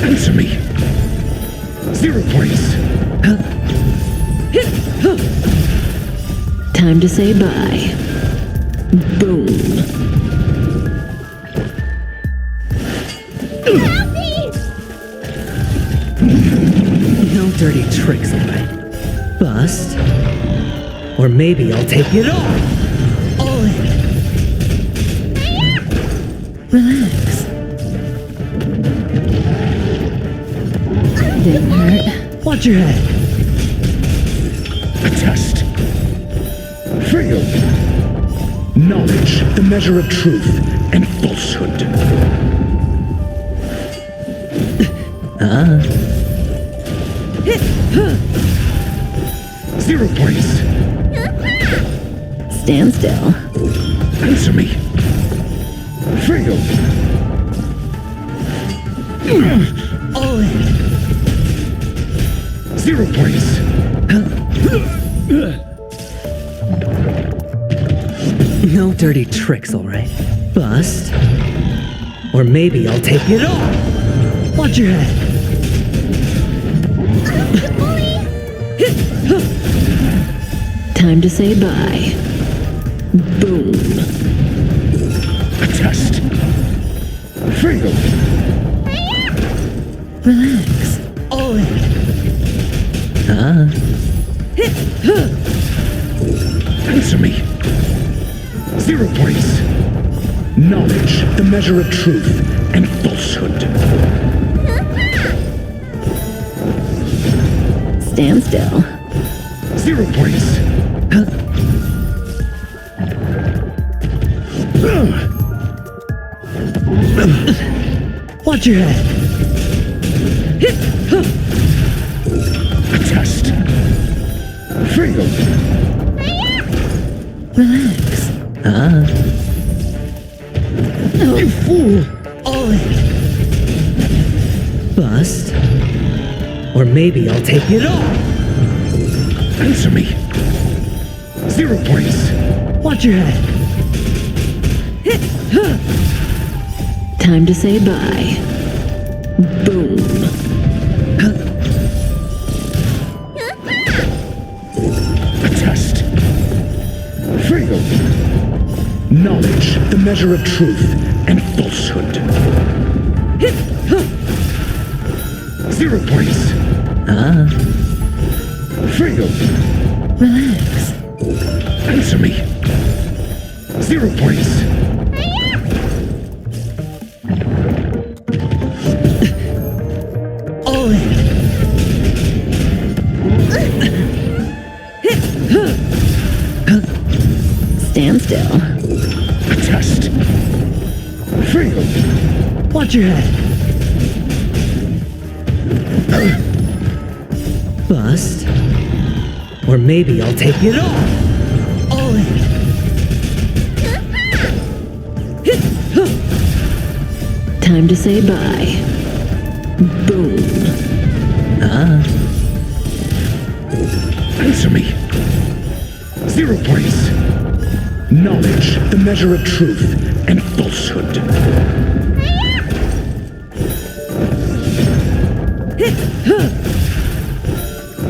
C: Answer me. 0 points.
B: Time to say bye. Boom.
A: No dirty tricks, alright? Bust. Or maybe I'll take it all. All in.
B: Relax. Didn't hurt.
A: Watch your head.
C: A test. Fail. Knowledge, the measure of truth and falsehood. 0 points.
B: Stand still.
C: Answer me. Fail.
A: All in.
C: 0 points.
A: No dirty tricks, alright? Bust. Or maybe I'll take it all. Watch your head.
B: Time to say bye. Boom.
C: A test. Fail.
B: Relax.
A: All in.
C: Answer me. 0 points. Knowledge, the measure of truth and falsehood.
B: Stand still.
C: 0 points.
A: Watch your head.
C: A test. Fail.
B: Relax.
C: You fool!
A: All in. Bust. Or maybe I'll take it all.
C: Answer me. 0 points.
A: Watch your head.
B: Time to say bye. Boom.
C: A test. Fail. Knowledge, the measure of truth and falsehood. 0 points. Fail.
B: Relax.
C: Answer me. 0 points.
A: All in.
B: Stand still.
C: A test. Fail.
A: Watch your head. Bust. Or maybe I'll take it all. All in.
B: Time to say bye. Boom.
C: Answer me. 0 points. Knowledge, the measure of truth and falsehood.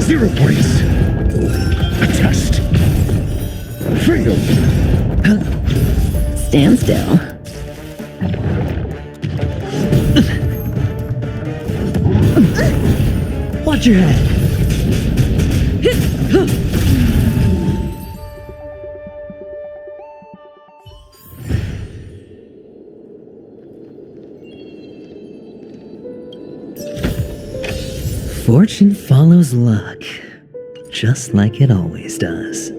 C: 0 points. A test. Fail.
B: Stand still.
A: Watch your head. Fortune follows luck, just like it always does.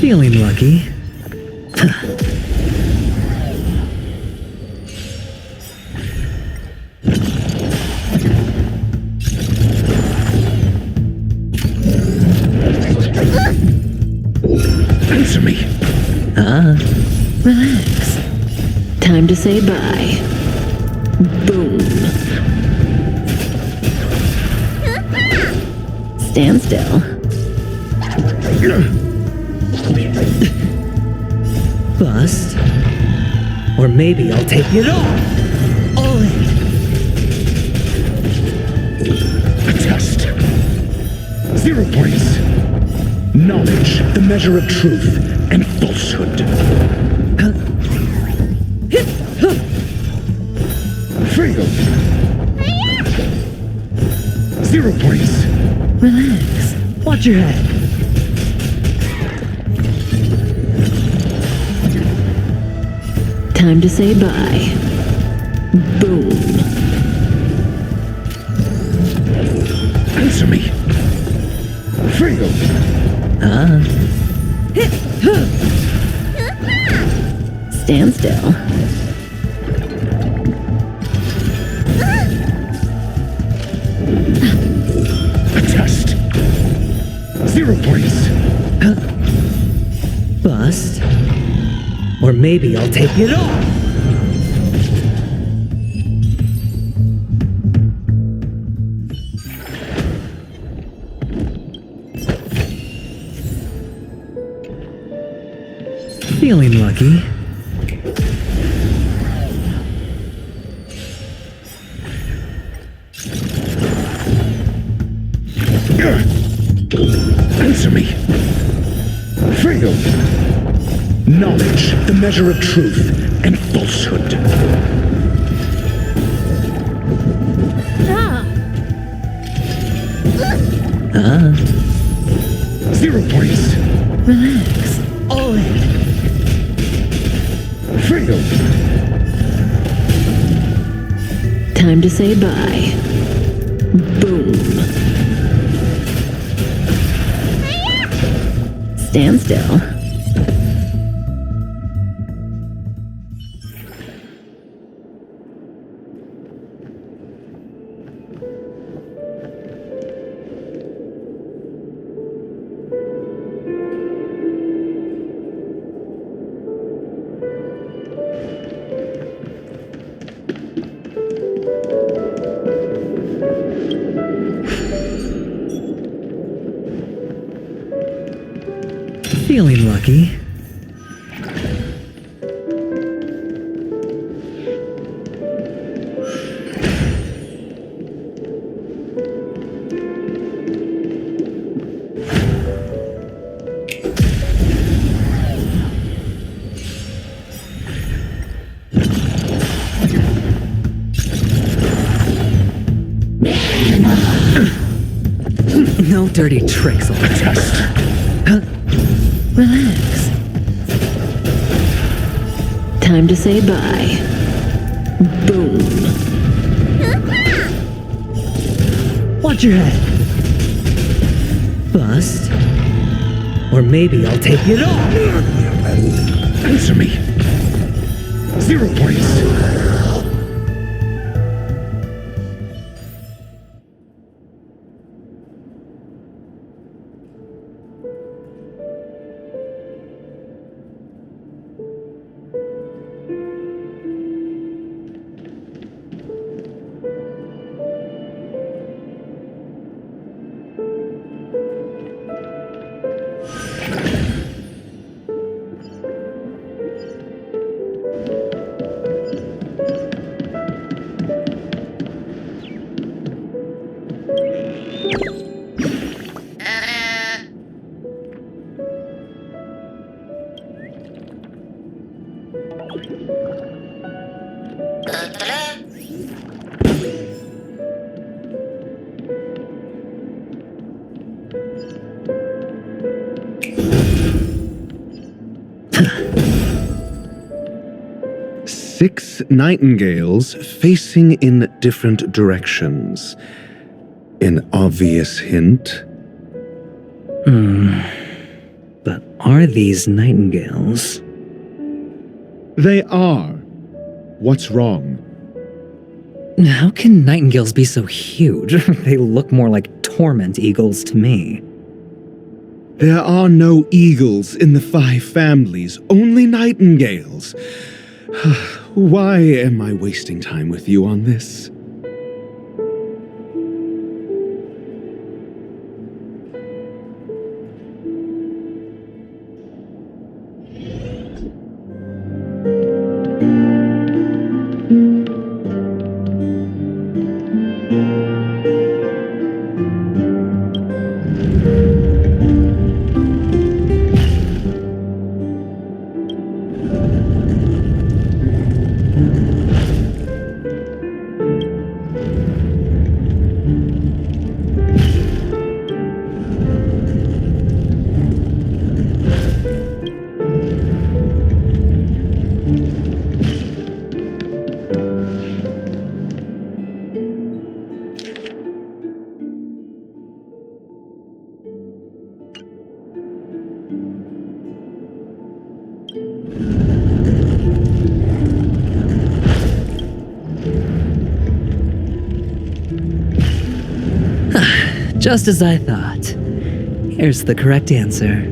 A: Feeling lucky.
E: Answer me.
L: Relax. Time to say bye. Boom. Stand still.
A: Bust. Or maybe I'll take it all in.
E: A test. 0 points. Knowledge, the measure of truth and falsehood. Fail. 0 points.
A: Relax. Watch your head.
L: Time to say bye. Boom.
E: Answer me. Fail.
L: Stand still.
E: A test. 0 points.
A: Bust. Or maybe I'll take it all. Feeling lucky.
E: Answer me. Fail. Knowledge, the measure of truth and falsehood.
N: Ah,
E: 0 points.
A: Relax. All in.
E: Fail.
L: Time to say bye. Boom. Stand still.
A: Feeling lucky. No dirty tricks on the test.
L: Relax. Time to say bye. Boom.
A: Watch your head. Bust. Or maybe I'll take it all.
E: Answer me. 0 points.
M: Six nightingales facing in different directions. An obvious hint.
A: But are these nightingales?
M: They are. What's wrong?
A: How can nightingales be so huge? They look more like torment eagles to me.
M: There are no eagles in the five families, only nightingales. Why am I wasting time with you on this?
A: Just as I thought. Here's the correct answer.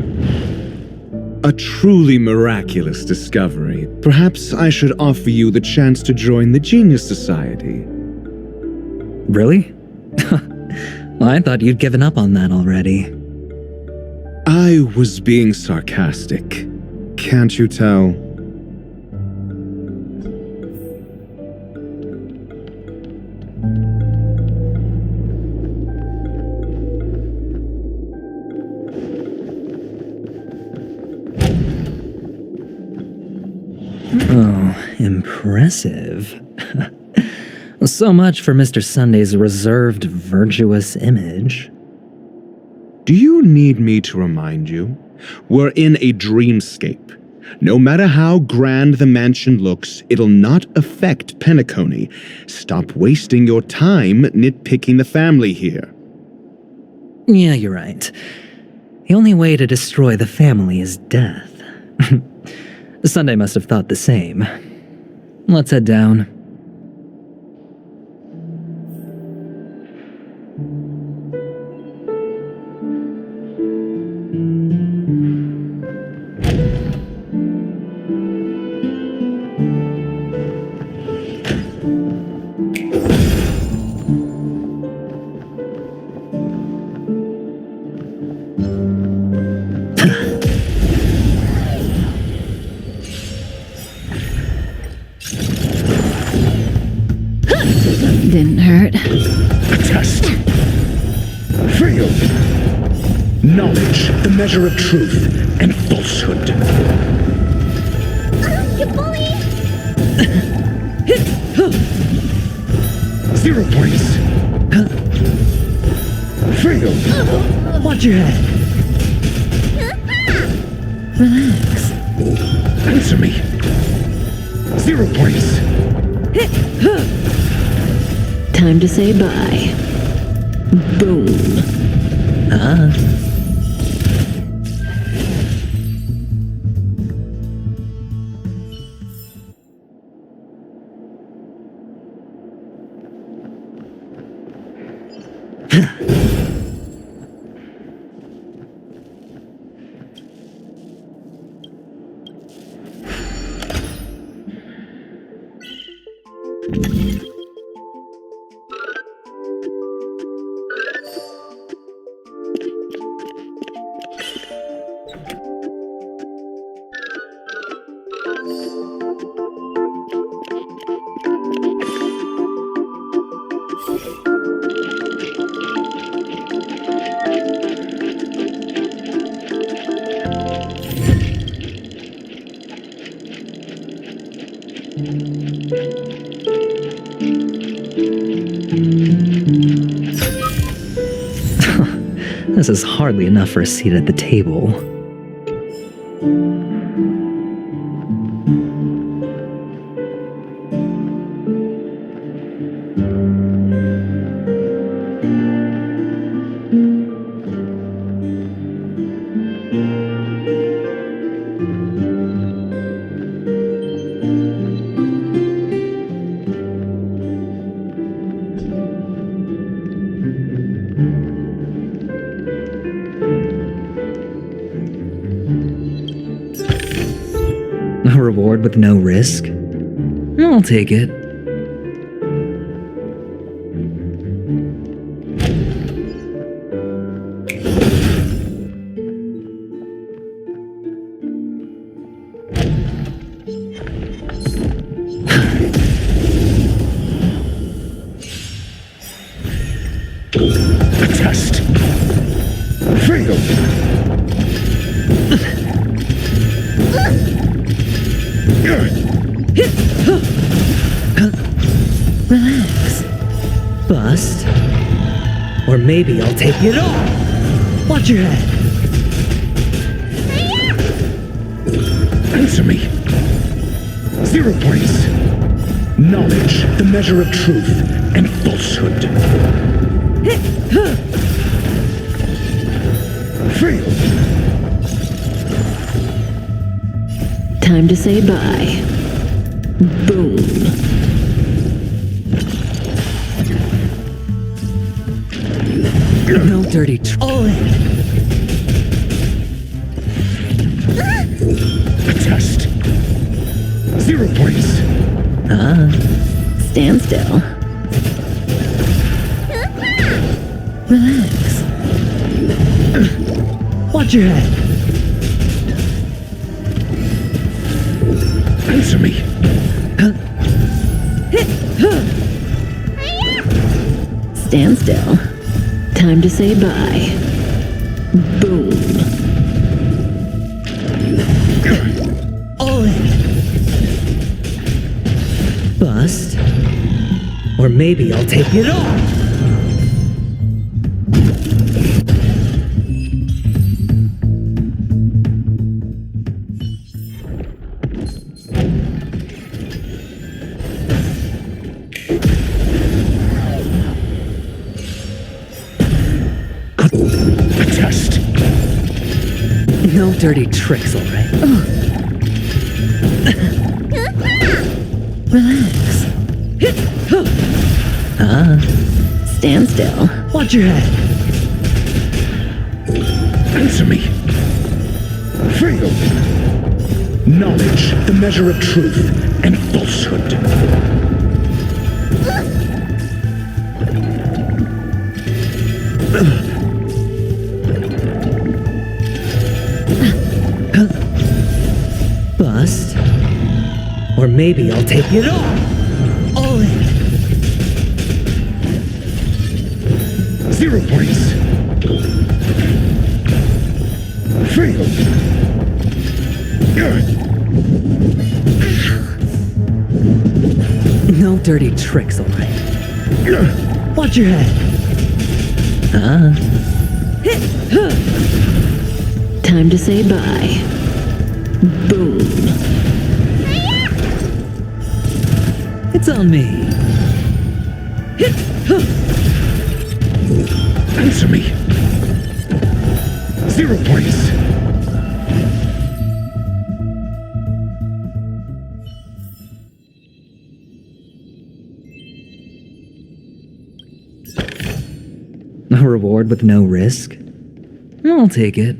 M: A truly miraculous discovery. Perhaps I should offer you the chance to join the Genius Society.
A: Really? Well, I thought you'd given up on that already.
M: I was being sarcastic. Can't you tell?
A: Oh, impressive. So much for Mr. Sunday's reserved, virtuous image.
M: Do you need me to remind you? We're in a dreamscape. No matter how grand the mansion looks, it'll not affect Penacony. Stop wasting your time nitpicking the family here.
A: Yeah, you're right. The only way to destroy the family is death. Sunday must have thought the same. Let's head down.
B: Didn't hurt.
E: A test. Failed. Knowledge, the measure of truth and falsehood.
D: You bully!
E: 0 points. Failed.
A: Watch your head. Relax.
E: Answer me. 0 points.
B: Time to say bye. Boom.
A: This is hardly enough for a seat at the table. A reward with no risk? I'll take it.
E: The test failed.
A: Relax. Bust. Or maybe I'll take it all. Watch your head.
E: Answer me. 0 points. Knowledge, the measure of truth and falsehood. Failed.
L: Time to say bye. Boom.
A: No dirty all in.
E: A test. 0 points.
L: Stand still.
A: Relax. Watch your head.
E: Answer me.
L: Stand still. Time to say bye. Boom.
A: All in. Bust. Or maybe I'll take it all.
E: A test.
A: No dirty tricks, all right? Relax.
L: Stand still.
A: Watch your head.
E: Answer me. Failed. Knowledge, the measure of truth and falsehood.
A: Bust. Or maybe I'll take it all. All in.
E: 0 points. Failed.
A: No dirty tricks, all right? Watch your head.
L: Time to say bye. Boom.
A: It's on me.
E: Answer me. 0 points.
A: A reward with no risk? I'll take it.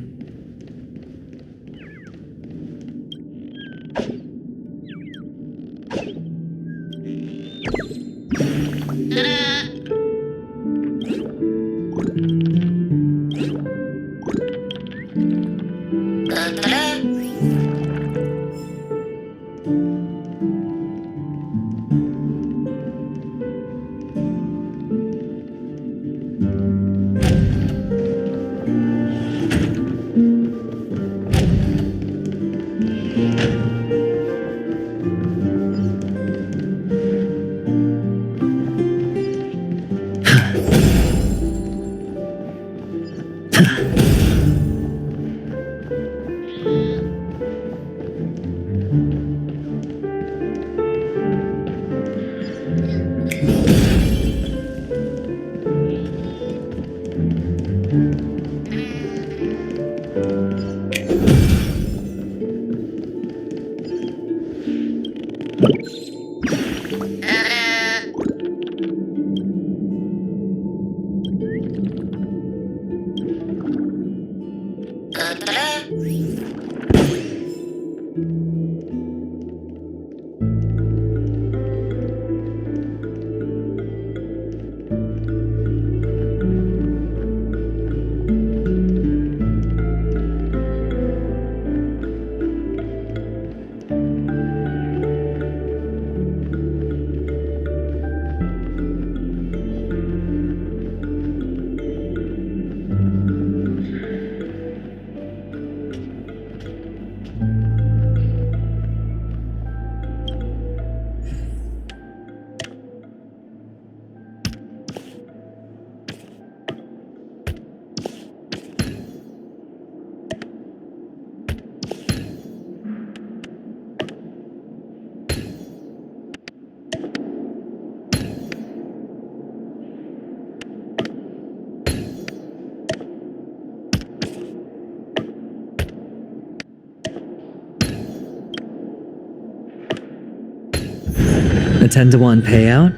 A: A 10-to-1 payout?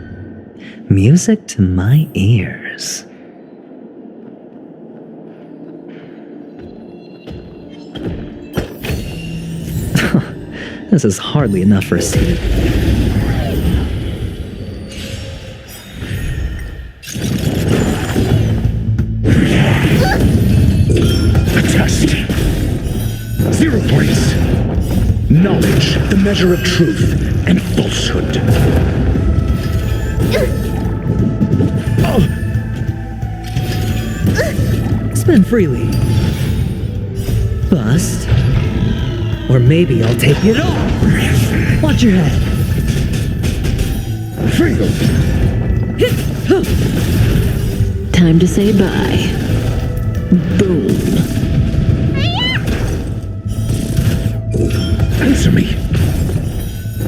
A: Music to my ears. This is hardly enough for a seat.
O: A test. 0 points. Knowledge, the measure of truth and falsehood.
A: Spend freely. Bust. Or maybe I'll take it all. Watch your head.
O: Freedom.
L: Time to say bye. Boom.
O: Answer me.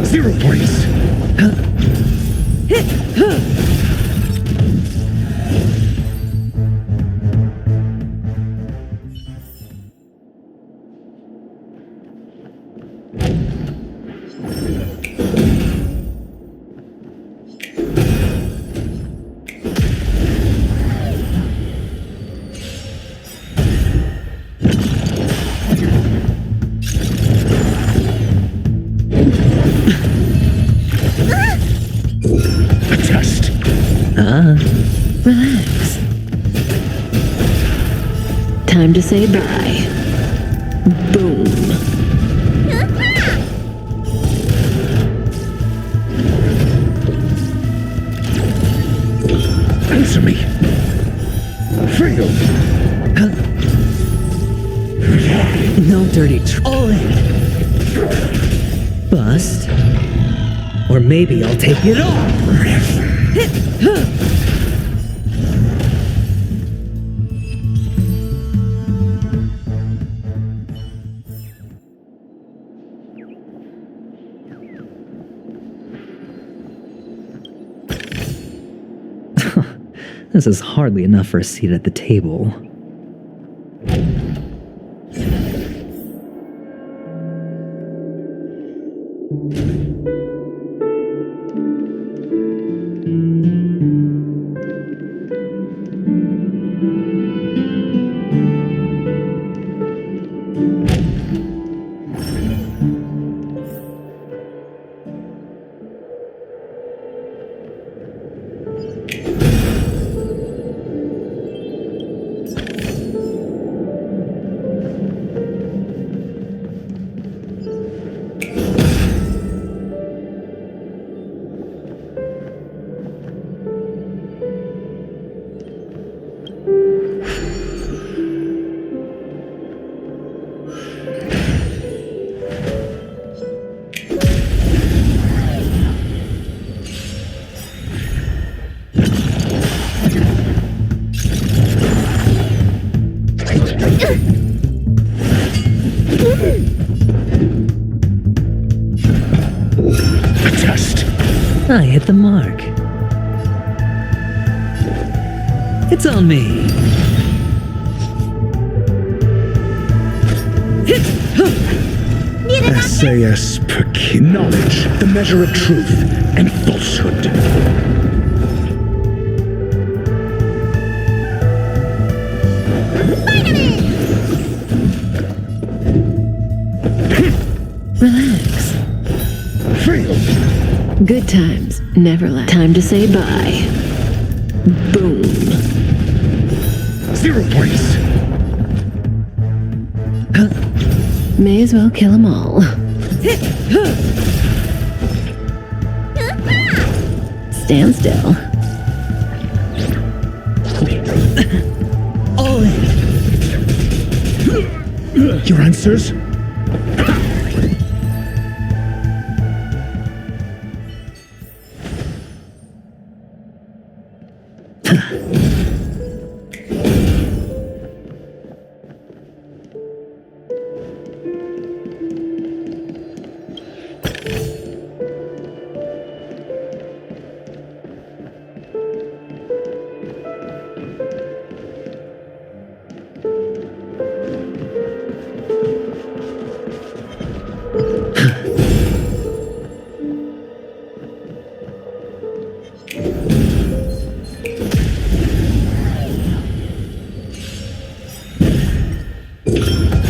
O: 0 points.
L: Relax. Time to say bye. Boom.
O: Answer me. Freedom.
A: No dirty all in. Bust. Or maybe I'll take it all. This is hardly enough for a seat at the table. I hit the mark. It's on me.
O: Aseus Perkin. Knowledge, the measure of truth and falsehood.
P: Relax.
O: Fail.
P: Good times never last. Time to say bye. Boom.
O: 0 points.
P: May as well kill them all. Stand still.
A: All in.
O: Your answers?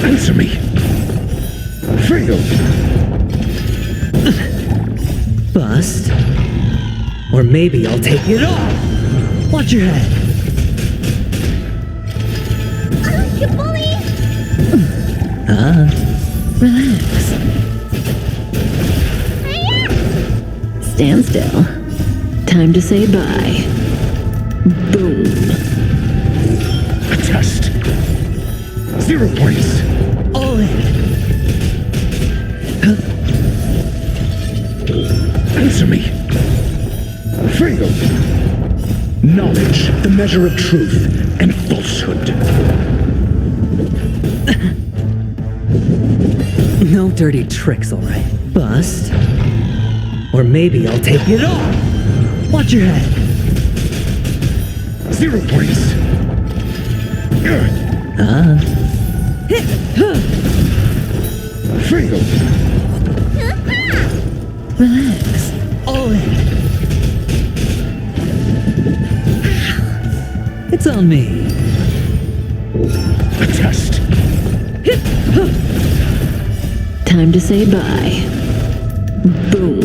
O: Answer me. Fail.
A: Bust. Or maybe I'll take it off. Watch your head.
D: You bully!
P: Relax. Stand still. Time to say bye. Boom.
O: A test. 0 points.
A: All in.
O: Answer me. Fail. Knowledge, the measure of truth and falsehood.
A: No dirty tricks, all right. Bust. Or maybe I'll take it off. Watch your head.
O: 0 points. Fail.
P: Relax.
A: All in. It's on me.
O: A test.
P: Time to say bye. Boom.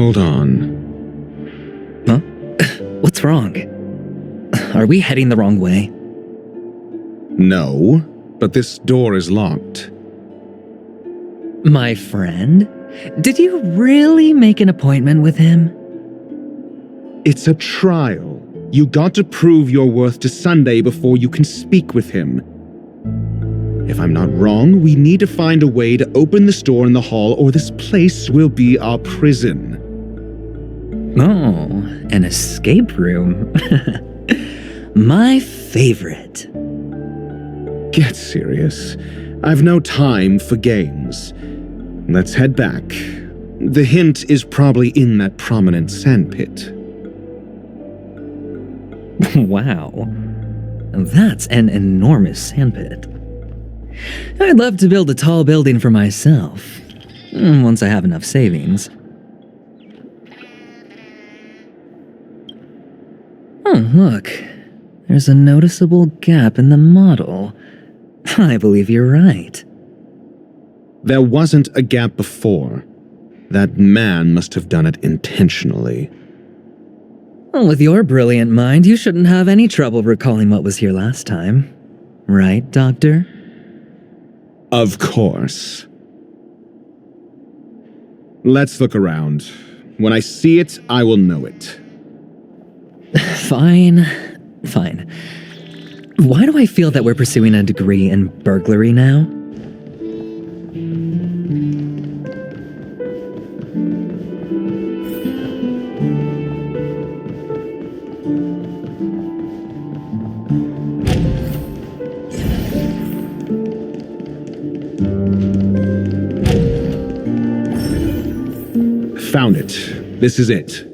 M: Hold on.
A: Huh? What's wrong? Are we heading the wrong way?
M: No, but this door is locked.
A: My friend? Did you really make an appointment with him?
M: It's a trial. You got to prove your worth to Sunday before you can speak with him. If I'm not wrong, we need to find a way to open this door in the hall, or this place will be our prison.
A: Oh, an escape room. My favorite.
M: Get serious. I've no time for games. Let's head back. The hint is probably in that prominent sandpit.
A: Wow. That's an enormous sandpit. I'd love to build a tall building for myself, once I have enough savings. Oh, look. There's a noticeable gap in the model. I believe you're right.
M: There wasn't a gap before. That man must have done it intentionally.
A: Well, with your brilliant mind, you shouldn't have any trouble recalling what was here last time. Right, Doctor?
M: Of course. Let's look around. When I see it, I will know it.
A: Fine. Why do I feel that we're pursuing a degree in burglary now?
M: Found it. This is it.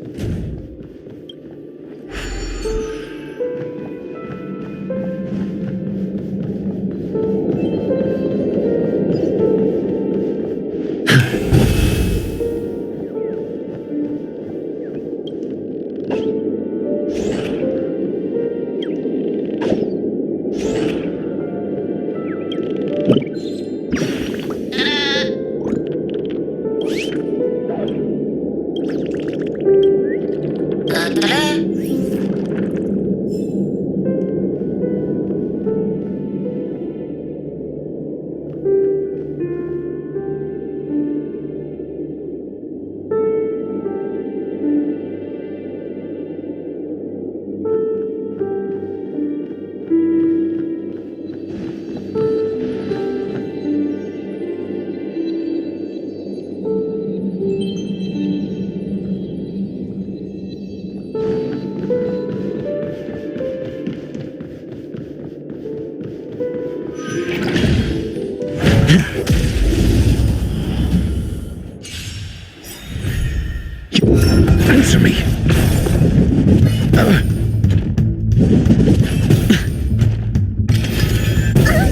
M: Answer me!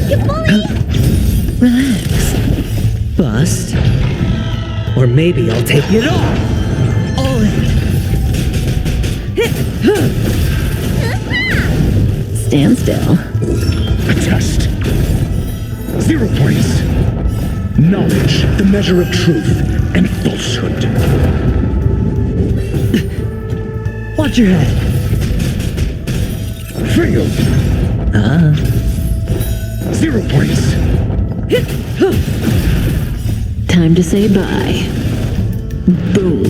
D: You bully!
A: Relax. Bust. Or maybe I'll take it all in.
P: Stand still.
O: A test. 0 points. Knowledge, the measure of truth and falsehood.
A: Watch your head.
O: Failed. 0 points.
P: Time to say bye. Boom.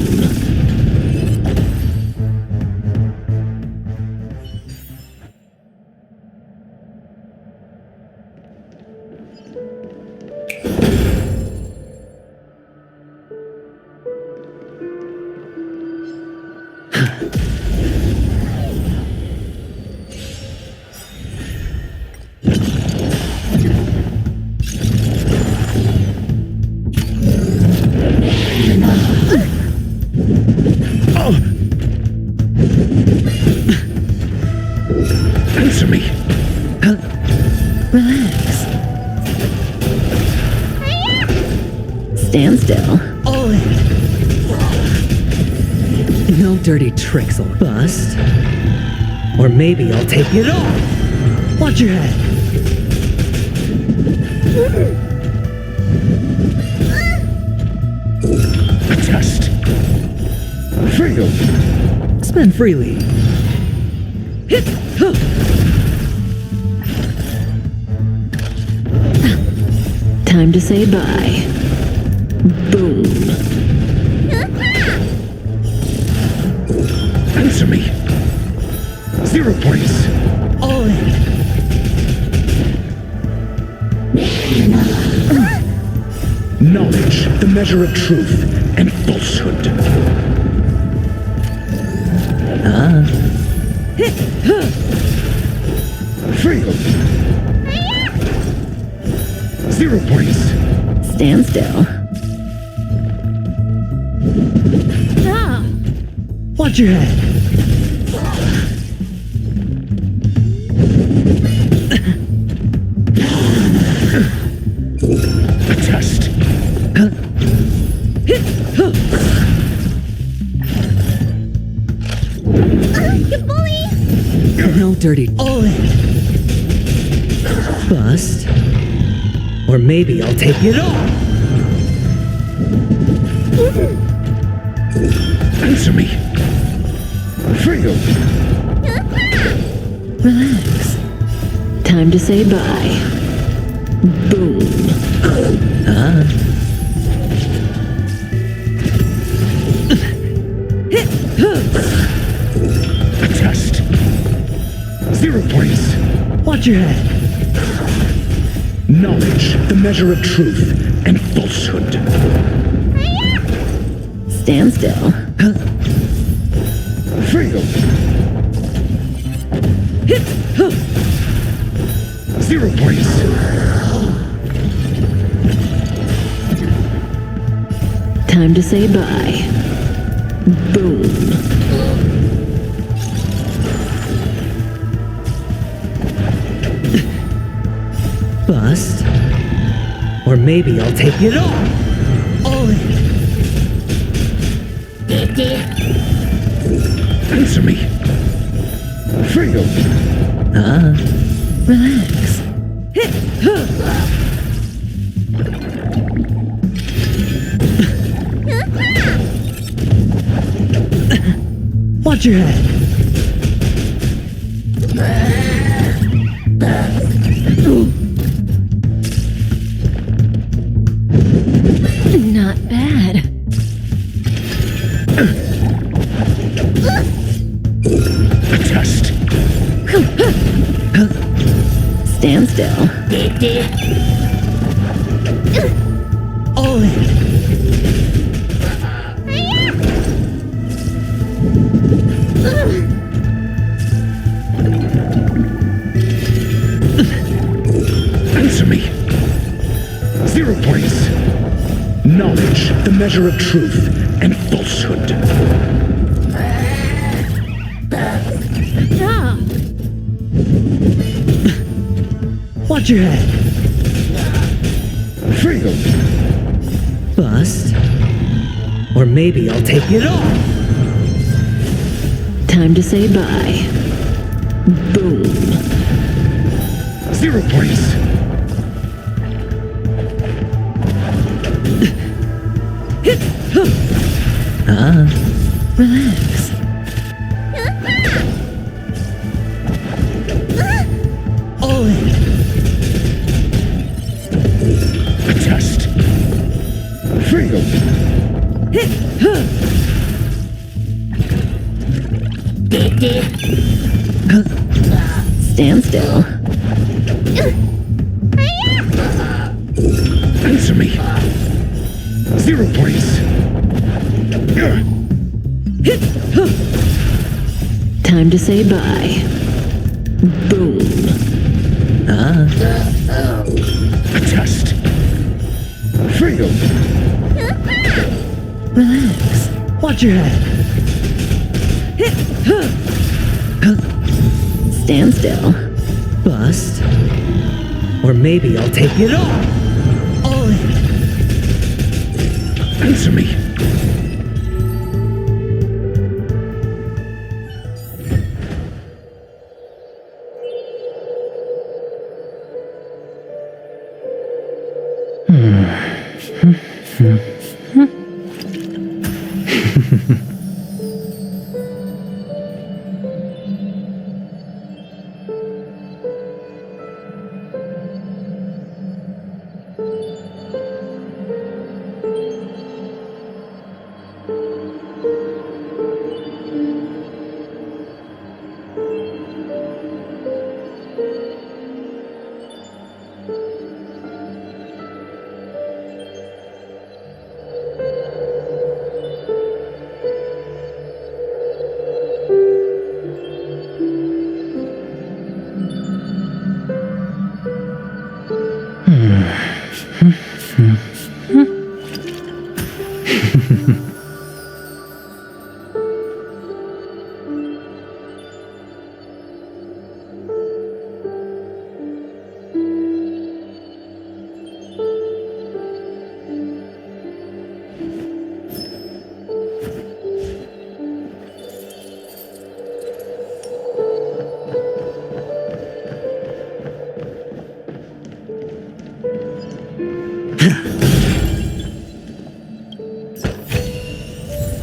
O: Answer me.
A: Relax.
P: Stand still.
A: All in. No dirty tricks, I'll bust. Or maybe I'll take it all. Watch your head.
O: A test. Fail.
A: Spend freely.
P: Time to say bye. Boom.
O: Answer me. 0 points.
A: All in.
O: Knowledge, the measure of truth and falsehood. Fail. 0 points.
P: Stand still.
N: Ah!
A: Watch your head.
O: A test.
D: You bully!
A: No dirty. All in. Bust. Or maybe I'll take it all.
O: Answer me. Fail.
P: Relax. Time to say bye. Boom.
O: A test. 0 points.
A: Watch your head.
O: Knowledge, the measure of truth and falsehood.
P: Stand still.
O: Fail. 0 points.
P: Time to say bye. Boom.
A: Bust. Or maybe I'll take it all. All in.
O: Answer me. Fail.
P: Relax.
A: Watch your head.
P: Not bad.
O: A test.
P: Stand still.
A: All in.
O: Answer me. 0 points. Knowledge, the measure of truth and falsehood.
N: Ah!
A: Watch your head.
O: Fail.
A: Bust. Or maybe I'll take it all.
P: Time to say bye. Boom.
O: 0 points.
P: Relax.
A: All in.
O: A test. Fail.
P: Stand still.
O: Answer me. 0 points.
P: Time to say bye. Boom.
O: A test. Fail.
P: Relax.
A: Watch your head.
P: Stand still.
A: Bust. Or maybe I'll take it all. All in.
O: Answer me.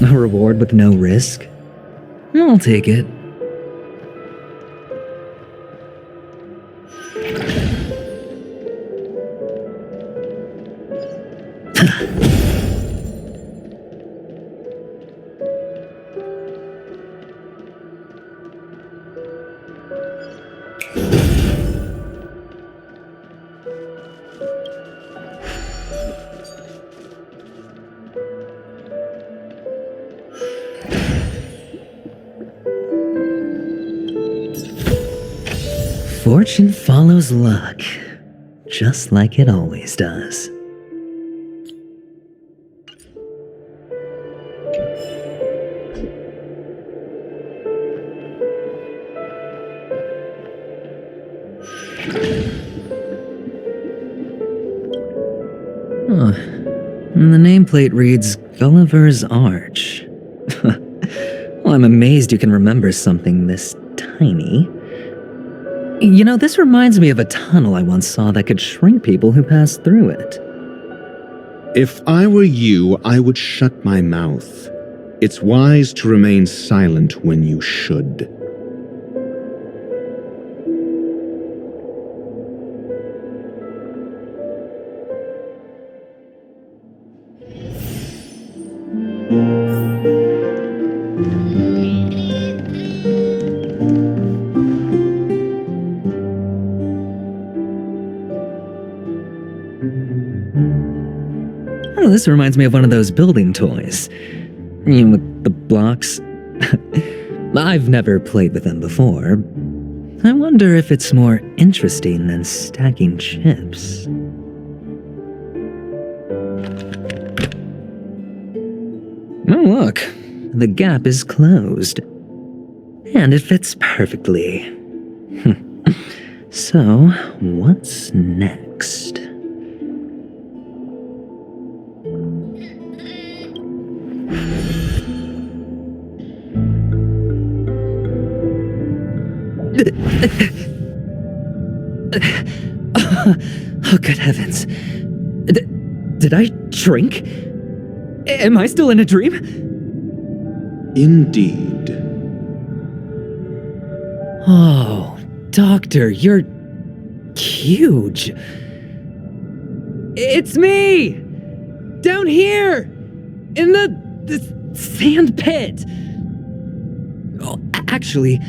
A: A reward with no risk? I'll take it. Fortune follows luck, just like it always does. Huh. And the nameplate reads Gulliver's Arch. Well, I'm amazed you can remember something this tiny. You know, this reminds me of a tunnel I once saw that could shrink people who passed through it.
M: If I were you, I would shut my mouth. It's wise to remain silent when you should.
A: Oh, this reminds me of one of those building toys. You know, with the blocks. I've never played with them before. I wonder if it's more interesting than stacking chips. Oh, look. The gap is closed. And it fits perfectly. So, what's next? Oh, good heavens. Did I shrink? Am I still in a dream?
M: Indeed.
A: Oh, Doctor, you're huge. It's me! Down here! In the sand pit! Oh, actually,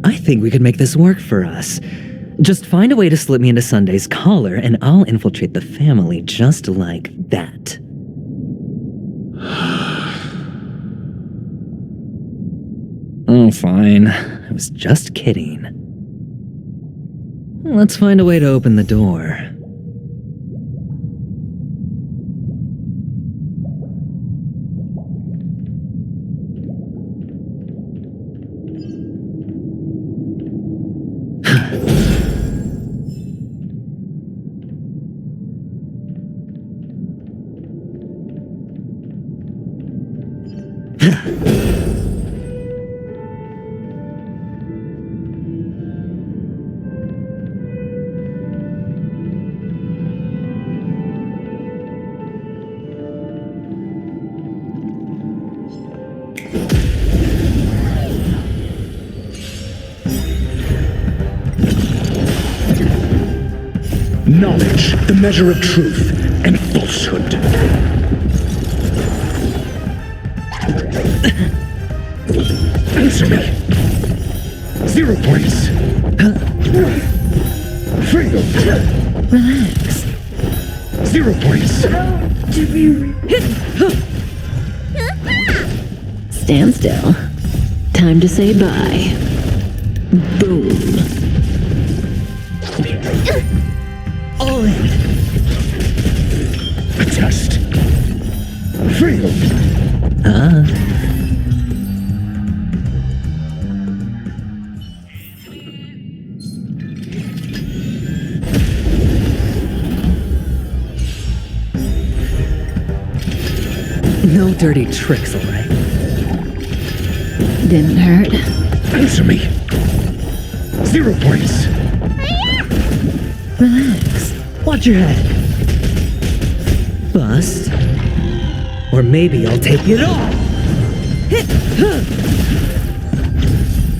A: I think we could make this work for us. Just find a way to slip me into Sunday's collar, and I'll infiltrate the family just like that. Oh, fine. I was just kidding. Let's find a way to open the door.
O: Knowledge, the measure of truth and falsehood. Answer me. 0 points. Fail.
N: Relax.
O: 0 points.
P: Stand still. Time to say bye. Boom.
A: All in.
O: A test. Fail.
A: No dirty tricks, all right?
P: Didn't hurt.
O: Answer me. 0 points.
P: Relax.
A: Watch your head. Bust. Or maybe I'll take it all!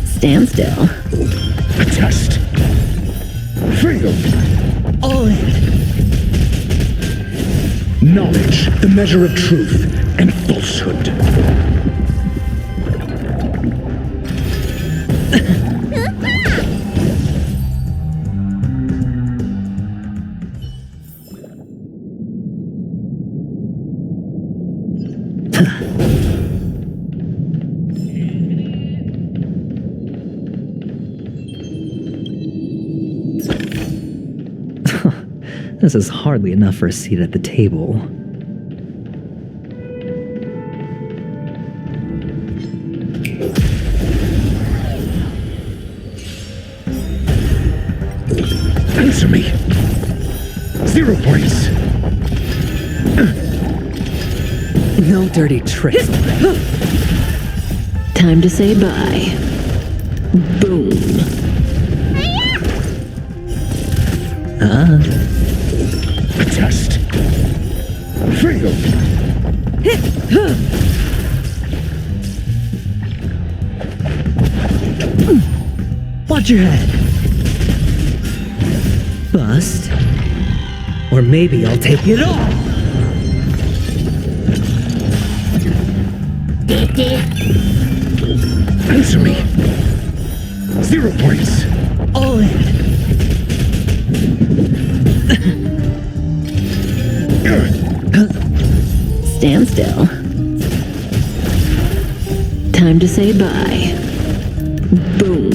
P: Stand still.
O: A test. Fail.
A: All in!
O: Knowledge, the measure of truth and falsehood.
A: This is hardly enough for a seat at the table.
O: Answer me. 0 points.
A: No dirty tricks.
P: Time to say bye. Boom.
O: A test. Fail.
A: Watch your head. Bust. Or maybe I'll take it all!
O: Answer me. 0 points.
A: All in.
P: Stand still. Time to say bye. Boom.